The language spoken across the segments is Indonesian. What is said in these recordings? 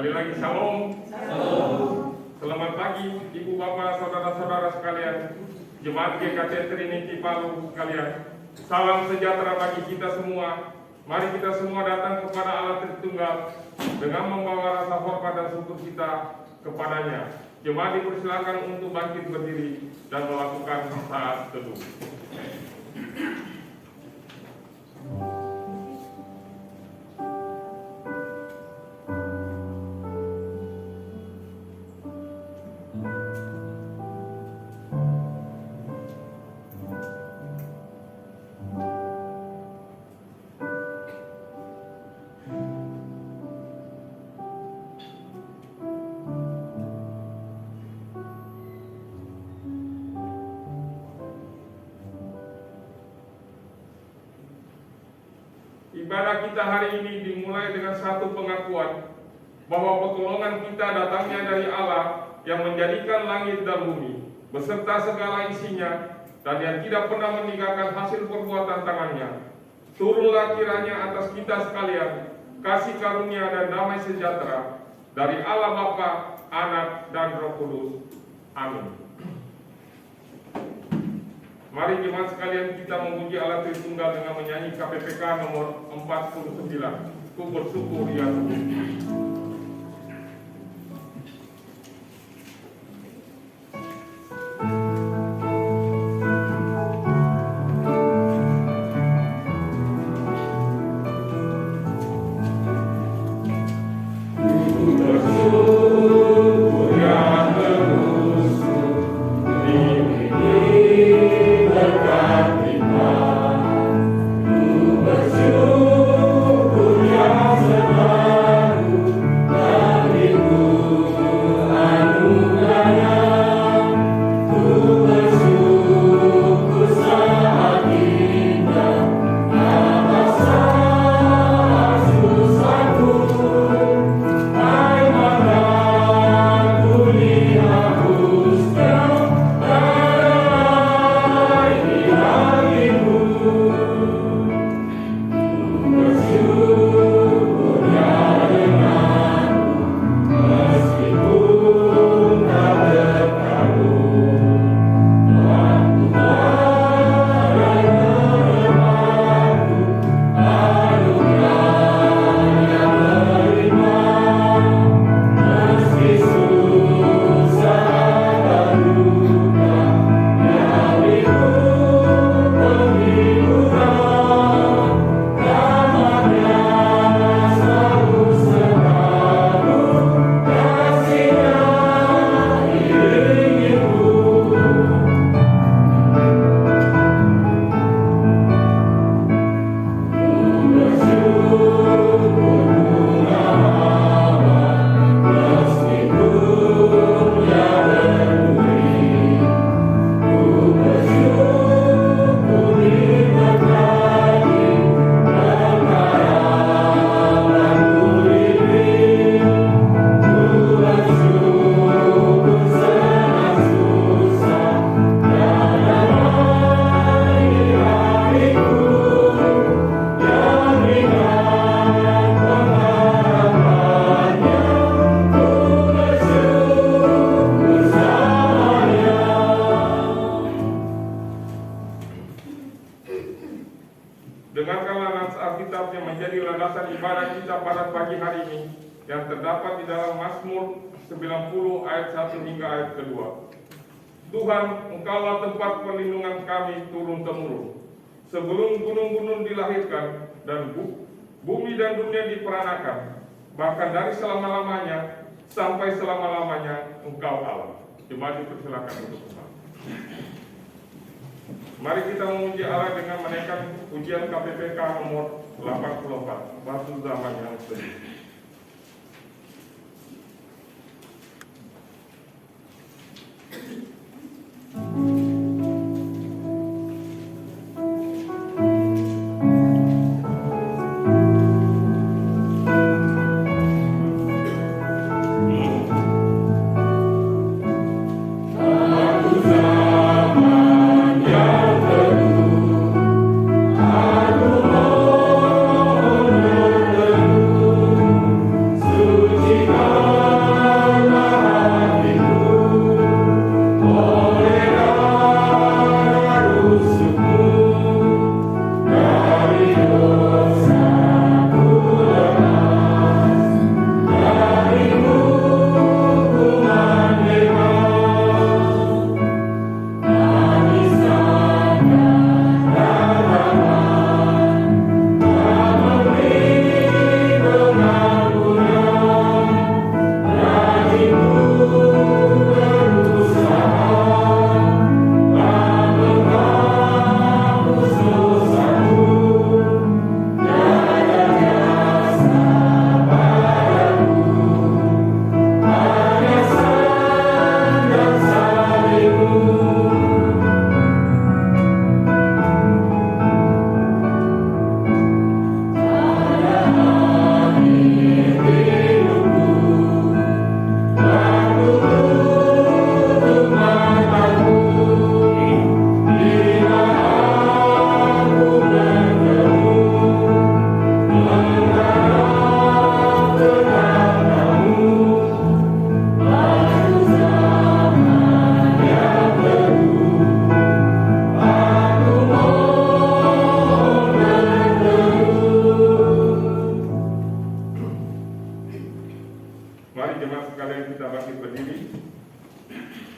Sekali lagi salam. Selamat pagi Ibu Bapak Saudara-saudara sekalian, Jemaat GKT Trinity Palu sekalian. Salam sejahtera bagi kita semua. Mari kita semua datang kepada Allah Tritunggal dengan membawa rasa hormat dan syukur kita kepadanya. Jemaat dipersilakan untuk bangkit berdiri dan melakukan saat teduh. Ibadah kita hari ini dimulai dengan satu pengakuan bahwa pertolongan kita datangnya dari Allah yang menjadikan langit dan bumi beserta segala isinya dan yang tidak pernah meninggalkan hasil perbuatan tangannya. Turunlah kiranya atas kita sekalian kasih karunia dan damai sejahtera dari Allah Bapa, Anak, dan Roh Kudus. Amin. Mari jemaat sekalian kita memuji Allah Tritunggal dengan menyanyi KPPK nomor 49. Ku bersyukur ya Tuhan. Dengarkanlah nas Alkitab yang menjadi landasan ibadah kita pada pagi hari ini yang terdapat di dalam Mazmur 90 ayat 1 hingga ayat kedua. Tuhan, Engkaulah tempat perlindungan kami turun-temurun. Sebelum gunung-gunung dilahirkan dan bumi dan dunia diperanakan, bahkan dari selama-lamanya sampai selama-lamanya Engkau Allah. Jemaat dipersilakan untuk bersama. Mari kita memuji Allah dengan menaikkan pujian KPPK nomor 84, Batu Zaman yang Sedih. Aku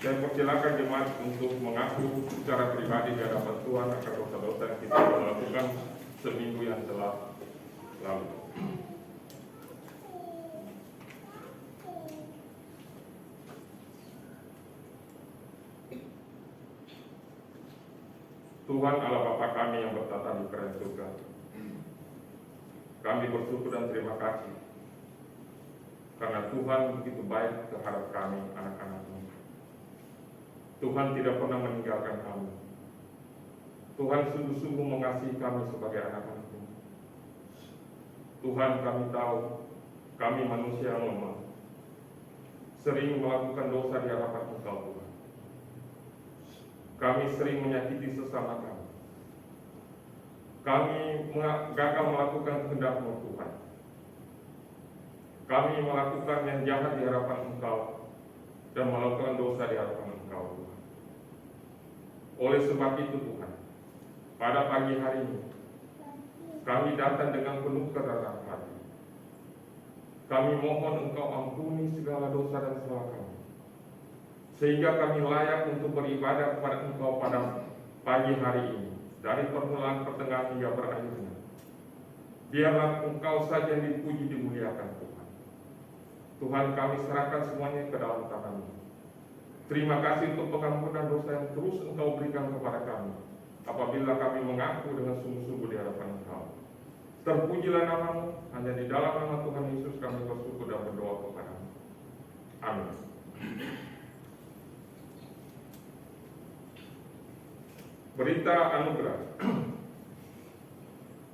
Saya persilakan jemaat untuk mengaku secara pribadi di hadapan Tuhan akan dosa-dosa yang kita telah lakukan seminggu yang telah lalu. Tuhan Allah Bapa kami yang bertata di kerajaan surga, kami bersyukur dan terima kasih karena Tuhan begitu baik terhadap kami anak-anak-Mu. Tuhan tidak pernah meninggalkan kami. Tuhan sungguh-sungguh mengasihi kami sebagai anak-anak-Mu. Tuhan, kami tahu kami manusia yang lemah, sering melakukan dosa di hadapan Engkau Tuhan. Kami sering menyakiti sesama kami. Kami gagal melakukan kehendak-Mu Tuhan. Kami melakukan yang jahat di hadapan Engkau dan melakukan dosa di hadapan Engkau Tuhan. Oleh sebab itu Tuhan, pada pagi hari ini kami datang dengan penuh kerendahan hati. Kami mohon Engkau ampuni segala dosa dan salah kami, sehingga kami layak untuk beribadah kepada Engkau pada pagi hari ini, dari permulaan, pertengahan hingga berakhirnya. Biarlah Engkau saja yang dipuji, dimuliakan Tuhan. Tuhan, kami serahkan semuanya ke dalam tangan-Mu. Terima kasih untuk pengampunan dosa yang terus Engkau berikan kepada kami apabila kami mengaku dengan sungguh-sungguh di hadapan Engkau. Terpujilah nama-Mu, hanya di dalam nama Tuhan Yesus kami bersyukur dan berdoa kepada-Mu. Amin. Berita anugerah.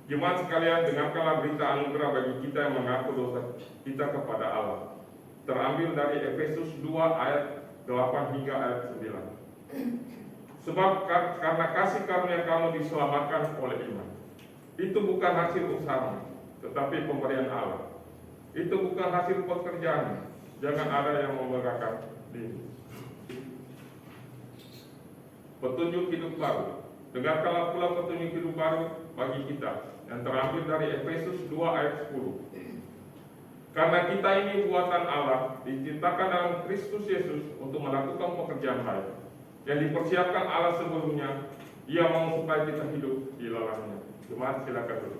Jemaat sekalian, dengarkanlah berita anugerah bagi kita yang mengaku dosa kita kepada Allah. Terambil dari Efesus 2 ayat 8 hingga ayat 9. Sebab karena kasih karunia kamu diselamatkan oleh iman. Itu bukan hasil usaha, tetapi pemberian Allah. Itu bukan hasil pekerjaan. Jangan ada yang membanggakan diri. Petunjuk hidup baru. Dengarkanlah pula petunjuk hidup baru bagi kita yang terambil dari Efesus 2 ayat 10. Karena kita ini buatan Allah, diciptakan dalam Kristus Yesus untuk melakukan pekerjaan baik yang dipersiapkan Allah sebelumnya. Ia mau supaya kita hidup di dalamnya. Jemaat silakan dulu.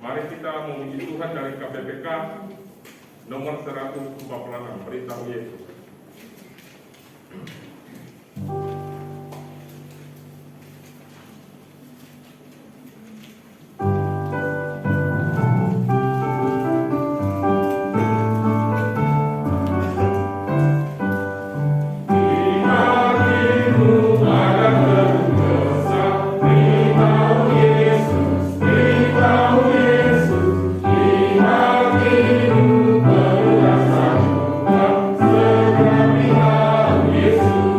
Mari kita memuji Tuhan dari KPPK nomor 146, beritahu Yesus. Yesus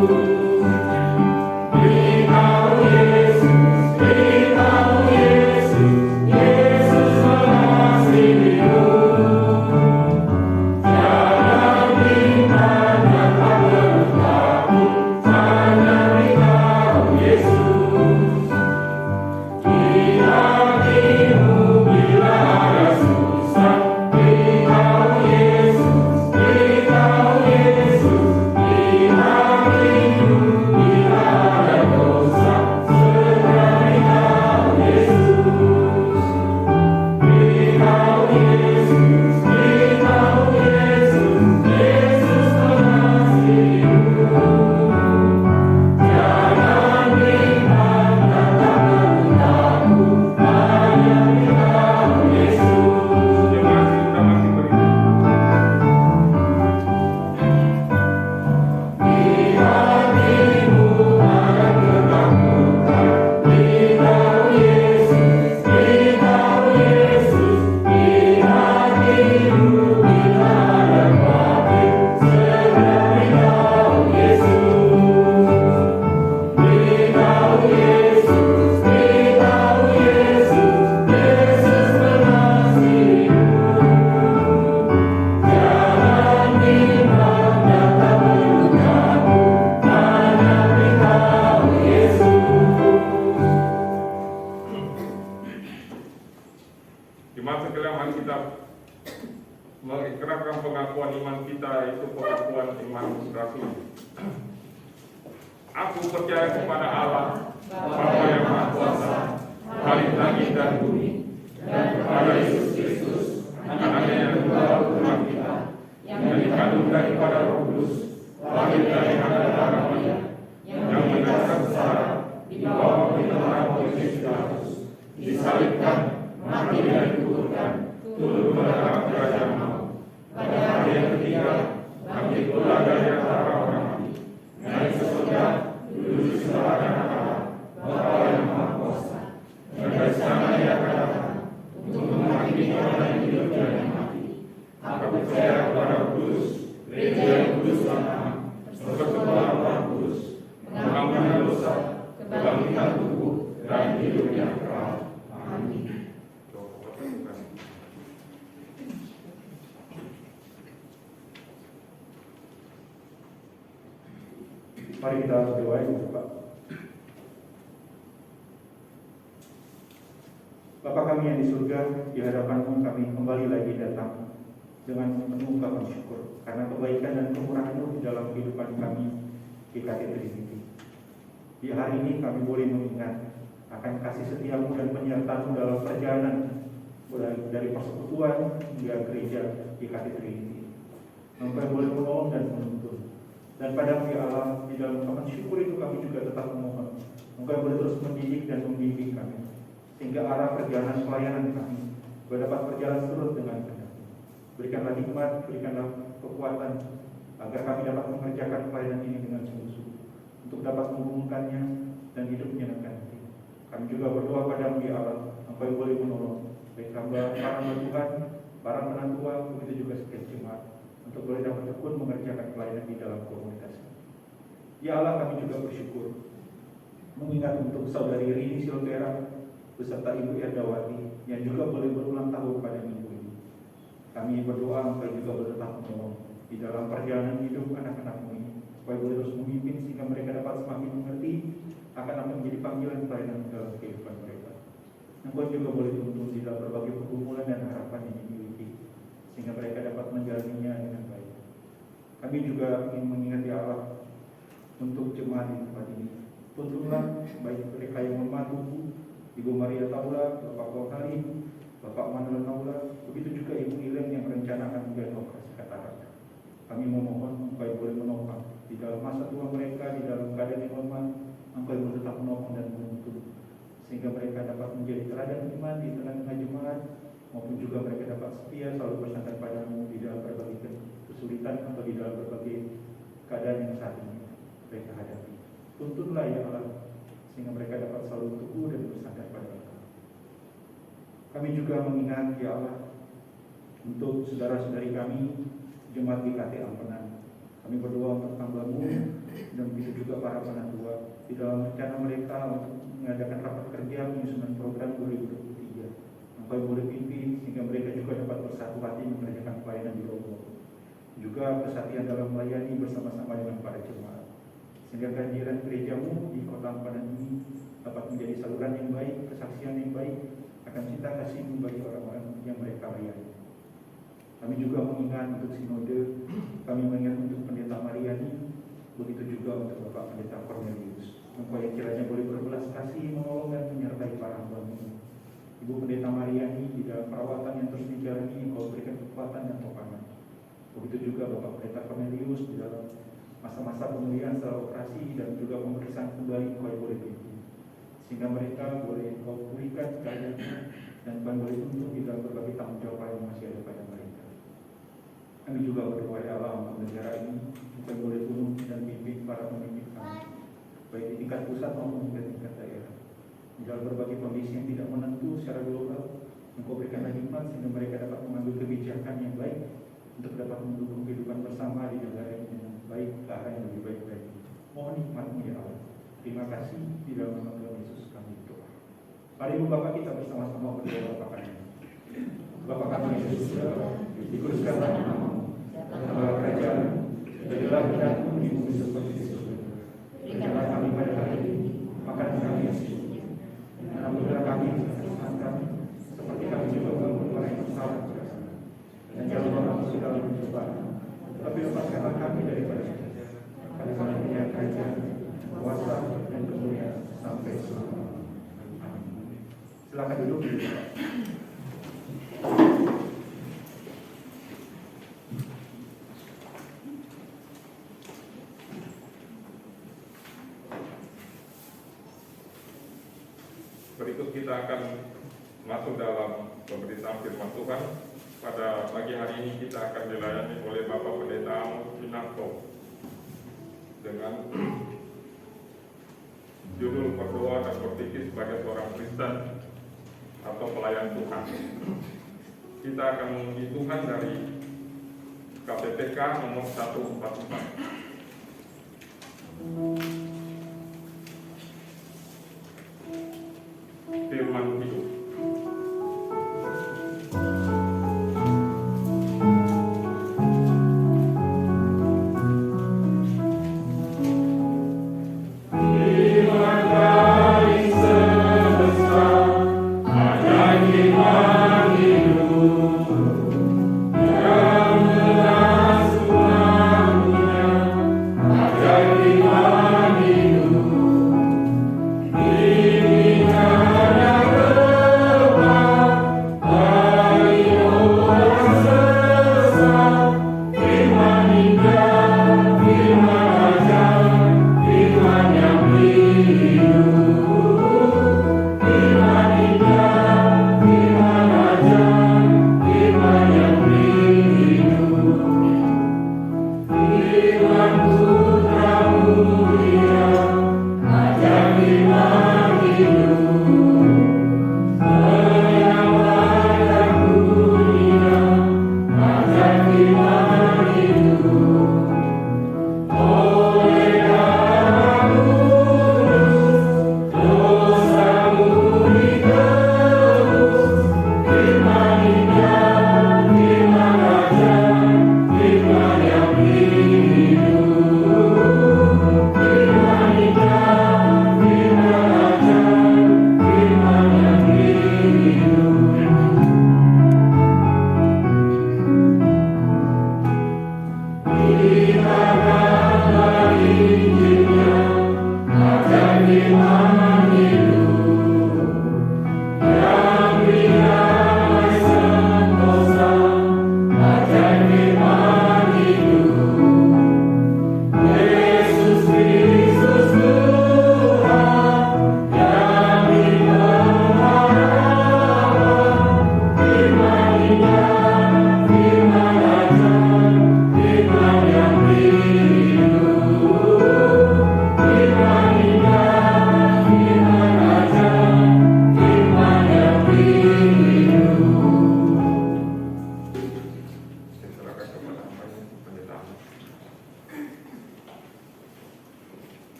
Aku percaya kepada Allah, Bapa yang Maha Kuasa, Khalik langit dan bumi, dan kepada Yesus Kristus, anaknya yang tunggal Tuhan kita, yang dikandung daripada Roh Kudus, lahir dari Maria, yang mendapat besar, di bawah pemerintahan Pontius Pilatus, disalibkan, mati dan dikuburkan, turun ke dalam kerajaan maut. Pada hari yang ketiga, bangkit pula dari antara orang mati, naik ke surga, duduk di sebelah kanan Allah, Bapa yang Maha Kuasa, dan dari sana Ia akan datang untuk menghakimi orang yang hidup dan yang mati. Aku percaya kepada Roh Kudus, Gereja yang kudus dan aman, persekutuan Roh Kudus, pengampunan dosa, kebangkitan tubuh, dan hidup yang kekal. Amin. Mari kita berdoa Bapak. Bapa kami yang di surga, di hadapan-Mu kami kembali lagi datang dengan mengucapkan syukur karena kebaikan dan kemurahan-Mu di dalam kehidupan kami di KT Trinity. Di hari ini kami boleh mengingat akan kasih setia-Mu dan penyertaan-Mu dalam perjalanan dari persekutuan hingga gereja di KT Trinity. Engkau boleh menolong dan menuntun. Dan pada-Mu ya Allah, di dalam ungkapan syukur itu kami juga tetap memohon Engkau boleh terus mendidik dan membimbing kami, sehingga arah perjalanan pelayanan kami dapat berjalan seturut dengan benar. Berikanlah hikmat, berikanlah kekuatan, agar kami dapat mengerjakan pelayanan ini dengan sungguh-sungguh, untuk dapat menghubungkannya dan hidup menyenangkan hati. Kami juga berdoa pada-Mu ya Allah, Engkau boleh menolong baik hamba para Tuhan, para penantua, begitu juga setiap jemaat, untuk boleh dapat tekun mengerjakan pelayanan di dalam komunitas. Ya Allah, kami juga bersyukur mengingat untuk saudari Rini Silvera beserta Ibu Erdawati yang juga boleh berulang tahun pada minggu ini. Kami berdoa Engkau juga boleh tetap menolong di dalam perjalanan hidup anak-anak-Mu ini, supaya boleh terus memimpin sehingga mereka dapat semakin mengerti akan apa yang menjadi panggilan pelayanan dalam kehidupan mereka. Engkau juga boleh tuntun di dalam berbagai pergumulan dan harapan yang dimiliki, sehingga mereka dapat menjalaninya dengan baik. Kami juga ingin mengingat ya Allah untuk jemaat di tempat ini. Tuntunlah baik mereka yang membantu Ibu Maria Taula, Bapak Kauhari, Bapak Manuel Taula, begitu juga Ibu Ilen yang merencanakan menjadi operasi katarak. Kami memohon Engkau yang boleh menopang di dalam masa tua mereka, di dalam keadaan yang lemah. Engkau yang boleh tetap menopang dan menuntun, sehingga mereka dapat menjadi teladan iman di tengah-tengah jemaat, maupun juga mereka dapat setia selalu bersandar pada-Mu di dalam berbagai kesulitan atau di dalam berbagai keadaan yang saat ini mereka hadapi. Tuntunlah ya Allah, sehingga mereka dapat selalu teguh dan bersandar pada Engkau. Kami juga mengingat ya Allah untuk saudara-saudari kami jemaat di KT Ampenan. Kami berdoa untuk hamba-Mu dan begitu juga para penatua di dalam rencana mereka untuk mengadakan rapat kerja penyusunan program 2023. Engkau boleh pimpin sehingga mereka juga dapat bersatu hati mengerjakan pelayanan di Lombok. Juga kesatian dalam melayani bersama-sama dengan para jemaat, sehingga kehadiran gereja-Mu di kota Ampenan ini dapat menjadi saluran yang baik, kesaksian yang baik akan cinta kasih-Mu bagi orang-orang yang mereka layani. Kami juga mengingat untuk sinode, kami mengingat untuk Pendeta Mariani, begitu juga untuk Bapak Pendeta Cornelius. Engkau yang kiranya boleh berbelas kasih, menolong dan menyertai para hamba-Mu. Ibu Pendeta Mariani di dalam perawatan yang terus dijalani, Engkau berikan kekuatan dan topangan. Begitu juga Bapak Pendeta Cornelius di dalam masa-masa pemulihan setelah operasi dan juga pemeriksaan kembali, Engkau yang boleh pimpin, sehingga mereka boleh Engkau pulihkan keadaannya dan Engkau boleh tuntun di dalam berbagai tanggung jawab yang masih ada pada mereka. Kami juga berdoa ya Allah untuk negara ini, Engkau boleh tuntun dan pimpin para pemimpin kami, baik di tingkat pusat maupun di tingkat daerah. Di dalam berbagai kondisi yang tidak menentu secara global, Engkau berikanlah hikmat sehingga mereka dapat mengambil kebijakan yang baik untuk dapat mendukung kehidupan bersama di negara ini dengan baik, ke arah yang lebih baik lagi. Mohon hikmat-Mu ya Allah. Terima kasih di dalam nama Tuhan Yesus kami berdoa. Mari Ibu Bapak kita bersama-sama berdoa Bapak kami. Bapak kami yang di surga, dikuduskanlah nama-Mu. Datanglah kerajaan, jadilah kehendak-Mu di bumi seperti di surga. Berikanlah kami pada hari ini makanan kami yang secukupnya. Dan ampunilah kami kesalahan kami, seperti kami juga mengampuni orang yang bersalah kepada kami. Dan jangan bawa kami ke dalam pencobaan, tapi lepaskanlah kami daripada yang jahat. Karena Berikut kita akan masuk dalam pemberitaan firman Tuhan. Pada pagi hari ini kita akan dilayani oleh Bapak Pendeta Amos Pinanto dengan judul berdoa dan berpikir sebagai seorang Kristen atau pelayan Tuhan. Kita akan memuji Tuhan dari KPPK nomor 144. Firman hidup.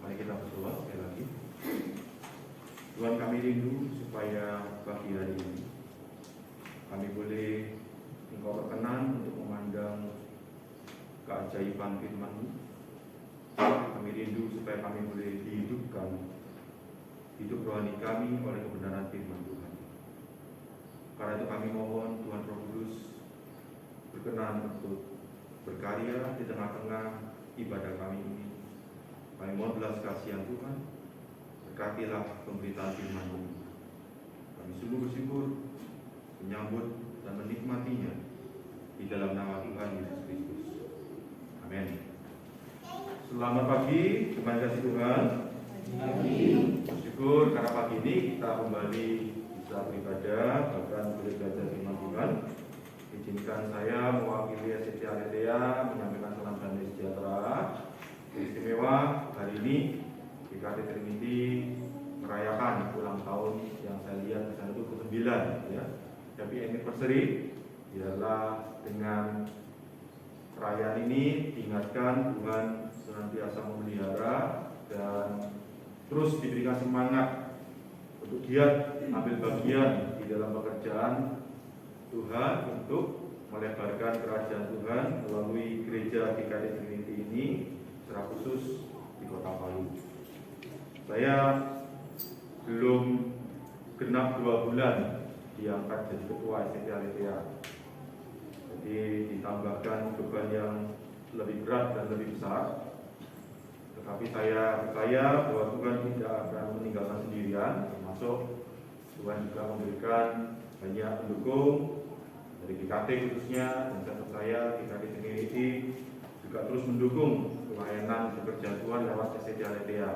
Mari kita berdoa sekali lagi. Tuhan, kami rindu supaya pagi hari ini kami boleh Engkau berkenan untuk memandang keajaiban firman-Mu. Kami rindu supaya kami boleh dihidupkan hidup rohani kami oleh kebenaran firman Tuhan. Karena itu kami mohon Tuhan Roh Kudus berkenan untuk berkarya di tengah-tengah ibadah kami ini. Kami mohon belas kasihan Tuhan, berkatilah pemberitaan firman-Mu. Kami sungguh bersyukur menyambut dan menikmatinya di dalam nama Tuhan Yesus Kristus. Amin. Selamat pagi, terima kasih Tuhan. Bersyukur karena pagi ini kita kembali bisa beribadah, bahkan boleh belajar firman Tuhan. Izinkan saya mewakili SCT Aletheia menyampaikan salam damai sejahtera. Istimewa hari ini GKT Trinity merayakan ulang tahun yang saya lihat di sana itu ke-9 ya. Happy anniversary. Biarlah dengan perayaan ini diingatkan Tuhan senantiasa memelihara dan terus diberikan semangat untuk giat ambil bagian di dalam pekerjaan Tuhan untuk melebarkan kerajaan Tuhan melalui gereja GKT Trinity ini secara khusus di Kota Palu. Saya belum genap 2 bulan diangkat jadi ketua SCT Aletheia. Jadi ditambahkan beban yang lebih berat dan lebih besar. Tapi saya percaya bahwa Tuhan tidak akan meninggalkan sendirian, termasuk Tuhan juga memberikan banyak pendukung dari GKT khususnya, dan saya percaya GKT Trinity juga terus mendukung pelayanan pekerjaan Tuhan lewat SCT Aletheia.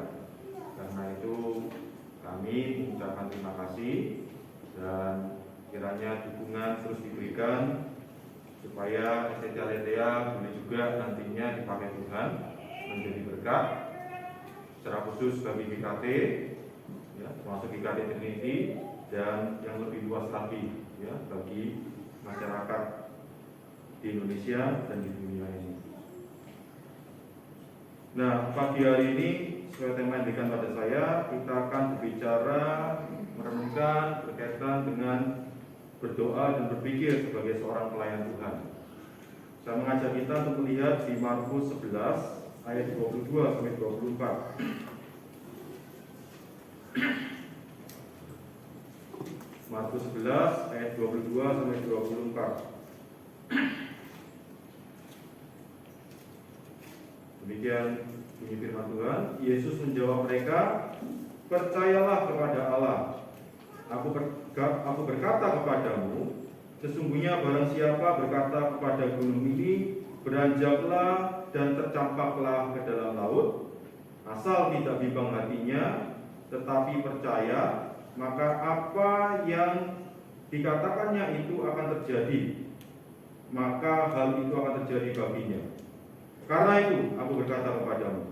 Karena itu kami mengucapkan terima kasih dan kiranya dukungan terus diberikan supaya SCT Aletheia boleh juga nantinya dipakai Tuhan menjadi berkat secara khusus bagi GKT, ya, termasuk GKT Trinity, dan yang lebih luas lagi ya bagi masyarakat di Indonesia dan di dunia ini. Nah, pagi hari ini sesuai tema yang diberikan pada saya, kita akan berbicara, merenungkan berkaitan dengan berdoa dan berpikir sebagai seorang pelayan Tuhan. Saya mengajak kita untuk melihat di Markus 11 ayat 22 sampai 24. Markus 11 ayat 22 sampai 24. Demikian bunyi firman Tuhan. Yesus menjawab mereka, "Percayalah kepada Allah. Aku berkata kepadamu, sesungguhnya barang siapa berkata kepada gunung ini, beranjaklah dan tercampaklah ke dalam laut, asal tidak bimbang hatinya, tetapi percaya, maka apa yang dikatakannya itu akan terjadi, maka hal itu akan terjadi baginya. Karena itu aku berkata kepadamu,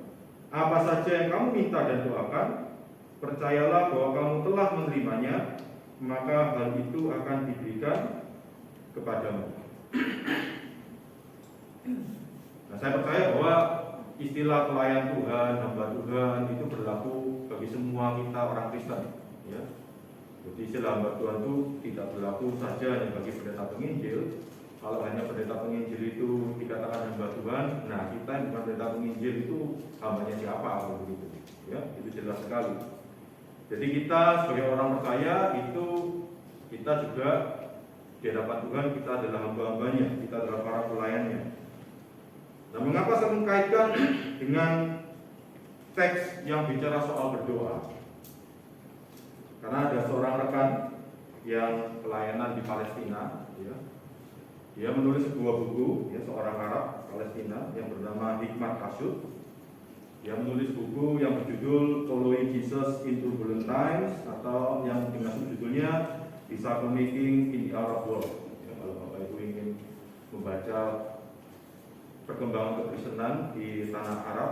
apa saja yang kamu minta dan doakan, percayalah bahwa kamu telah menerimanya, maka hal itu akan diberikan kepadamu." Nah, saya percaya bahwa istilah pelayan Tuhan, hamba Tuhan itu berlaku bagi semua kita orang Kristen, ya. Jadi istilah hamba Tuhan itu tidak berlaku saja hanya bagi pendeta penginjil. Kalau hanya pendeta penginjil itu dikatakan hamba Tuhan, nah kita yang bukan pendeta penginjil itu hambanya siapa kalau begitu, ya, itu jelas sekali. Jadi kita sebagai orang percaya itu kita juga di hadapan Tuhan kita adalah hamba-hambanya, kita adalah para pelayannya. Nah, mengapa saya mengkaitkan dengan teks yang bicara soal berdoa? Karena ada seorang rekan yang pelayanan di Palestina, ya. Dia menulis sebuah buku, ya, seorang Arab Palestina yang bernama Hikmat Kasyuf. Dia menulis buku yang berjudul Following Jesus in Turbulent Times, atau yang dengan judulnya Disciple Making in the Arab World. Ya, kalau Bapak Ibu ingin membaca perkembangan kekristenan di tanah Arab,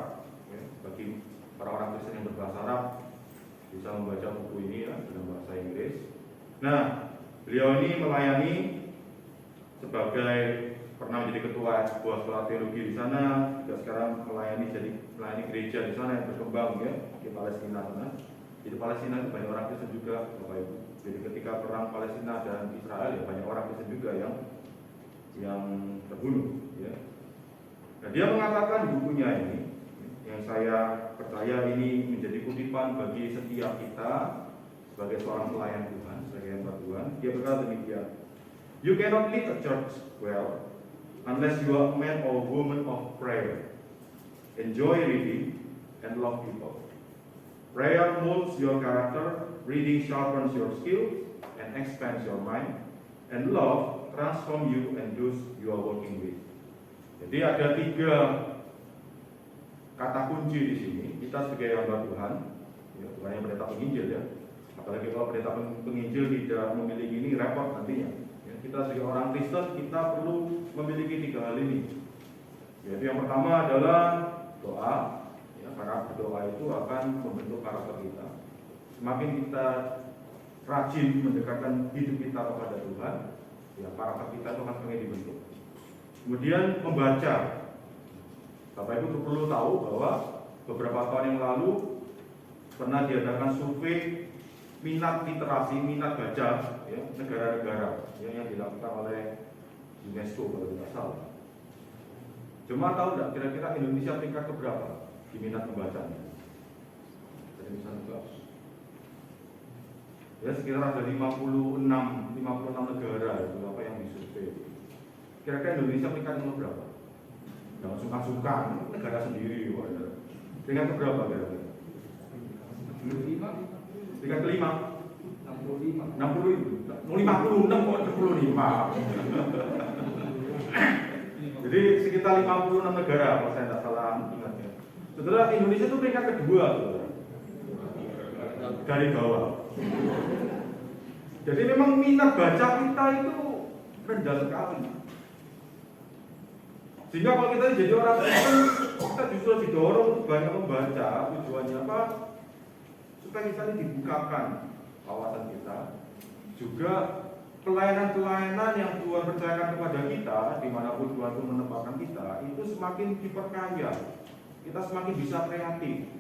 ya, bagi para orang Kristen yang berbahasa Arab bisa membaca buku ini, ya, dalam bahasa Inggris. Nah, beliau ini melayani sebagai pernah menjadi ketua sebuah sekolah teologi di sana, juga sekarang melayani gereja di sana yang berkembang, ya, di Palestina sana. Di Palestina itu banyak orang Kristen juga, Bapak Ibu. Jadi ketika perang Palestina dan Israel, ya banyak orang Kristen juga yang terbunuh, ya. Nah, dia mengatakan di bukunya ini, yang saya percaya ini menjadi kutipan bagi setiap kita sebagai seorang pelayan Tuhan, sebagai hamba Tuhan. Dia berkata demikian, "You cannot lead a church well unless you are a man or woman of prayer. Enjoy reading and love people. Prayer molds your character, reading sharpens your skills and expands your mind, and love transforms you and those you are working with." Jadi ada 3 kata kunci di sini. Kita sebagai hamba Tuhan, ya, bukan yang pendeta penginjil, ya. Apalagi kalau pendeta penginjil tidak memiliki ini, repot nantinya. Ya, kita sebagai orang Kristen kita perlu memiliki 3 hal ini. Yaitu yang pertama adalah doa. Ya, karena berdoa itu akan membentuk karakter kita. Semakin kita rajin mendekatkan hidup kita kepada Tuhan, ya, karakter kita itu akan semakin dibentuk. Kemudian membaca. Bapak Ibu perlu tahu bahwa beberapa tahun yang lalu pernah diadakan survei minat literasi, minat baca, ya, negara-negara, ya, yang dilakukan oleh UNESCO kalau tidak salah. Jemaat tahu tidak kira-kira Indonesia peringkat keberapa di minat membacanya? Dari misalnya ya sekitar ada 56 negara itu apa yang disurvei. Kira-kira Indonesia peringkat nomor berapa? Jangan sungkan-sungkan, negara sendiri. Dengan keberapa kira-kira? Dengan kelima? 65. Mau 56 kok 65. Jadi sekitar 56 negara kalau saya tidak salah ingatnya. Saudara, Indonesia itu peringkat kedua, saudara. Dari bawah. Jadi memang minat baca kita itu rendah sekali. Sehingga kalau kita jadi orang Kristen, kita justru didorong untuk banyak membaca. Tujuannya apa? Supaya kita ini dibukakan wawasan kita. Juga pelayanan-pelayanan yang Tuhan percayakan kepada kita, dimanapun Tuhan itu menempatkan kita, itu semakin diperkaya. Kita semakin bisa kreatif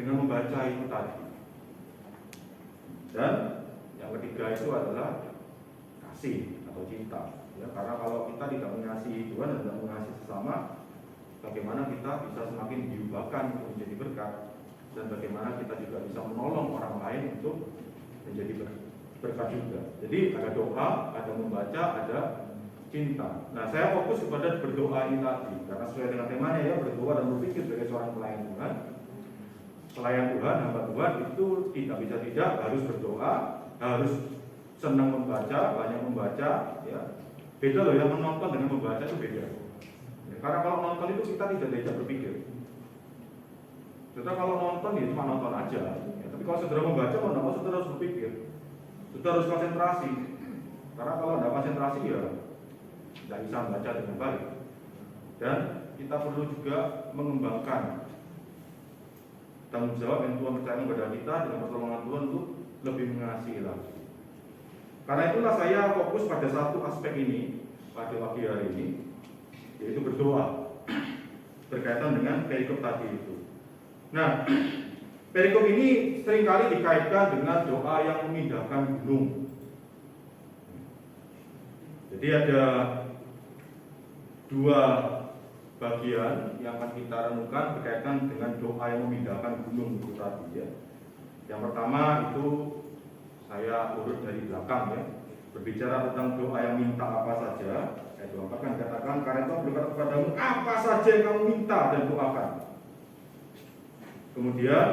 dengan membaca itu tadi. Dan yang ketiga itu adalah kasih atau cinta. Ya, karena kalau kita tidak mengasihi Tuhan dan tidak mengasihi sesama, bagaimana kita bisa semakin diubahkan untuk menjadi berkat, dan bagaimana kita juga bisa menolong orang lain untuk menjadi berkat juga. Jadi ada doa, ada membaca, ada cinta. Nah, saya fokus kepada berdoa ini tadi karena sesuai dengan temanya ya, berdoa dan berpikir sebagai seorang pelayan Tuhan. Pelayan Tuhan, hamba Tuhan itu tidak bisa tidak harus berdoa, harus senang membaca, banyak membaca. Ya, beda loh ya, menonton dengan membaca itu beda. Ya, karena kalau nonton itu kita tidak diajak berpikir. Saudara kalau nonton ya cuma nonton aja. Ya, tapi kalau saudara membaca, mau tidak mau saudara harus berpikir. Saudara harus konsentrasi. Karena kalau tidak konsentrasi ya tidak bisa membaca dengan baik. Dan kita perlu juga mengembangkan tanggung jawab yang Tuhan percayakan kepada kita dengan pertolongan Tuhan untuk lebih mengasihi lagi. Karena itulah saya fokus pada satu aspek ini pada pagi hari ini, yaitu berdoa berkaitan dengan perikop tadi itu. Nah, perikop ini seringkali dikaitkan dengan doa yang memindahkan gunung. Jadi ada dua bagian yang akan kita renungkan berkaitan dengan doa yang memindahkan gunung itu tadi ya. Yang pertama itu saya urut dari belakang ya, berbicara tentang doa yang minta apa saja. Ayat 24 kan katakan, karena itu berkata kepadamu apa saja yang kamu minta dan doakan. Kemudian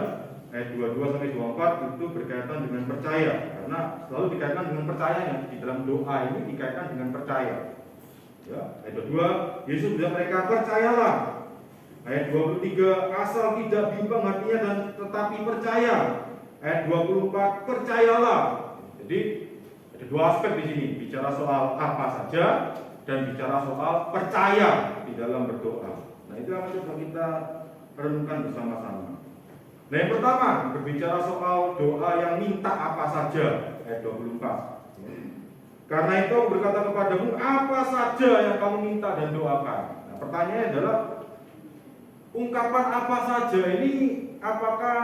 ayat 22 sampai 24 itu berkaitan dengan percaya, karena selalu dikaitkan dengan percayanya. Di dalam doa ini dikaitkan dengan percaya. Ya, ayat 22, Yesus bilang mereka percayalah. Ayat 23, asal tidak bimbang hatinya dan tetapi percaya. Ayat 24, percayalah. Jadi ada dua aspek di sini, bicara soal apa saja dan bicara soal percaya di dalam berdoa. Nah, itu yang coba kita renungkan bersama-sama. Nah, yang pertama berbicara soal doa yang minta apa saja, ayat 24. Karena itu berkata kepadamu apa saja yang kamu minta dan doakan. Nah, pertanyaannya adalah ungkapan apa saja ini apakah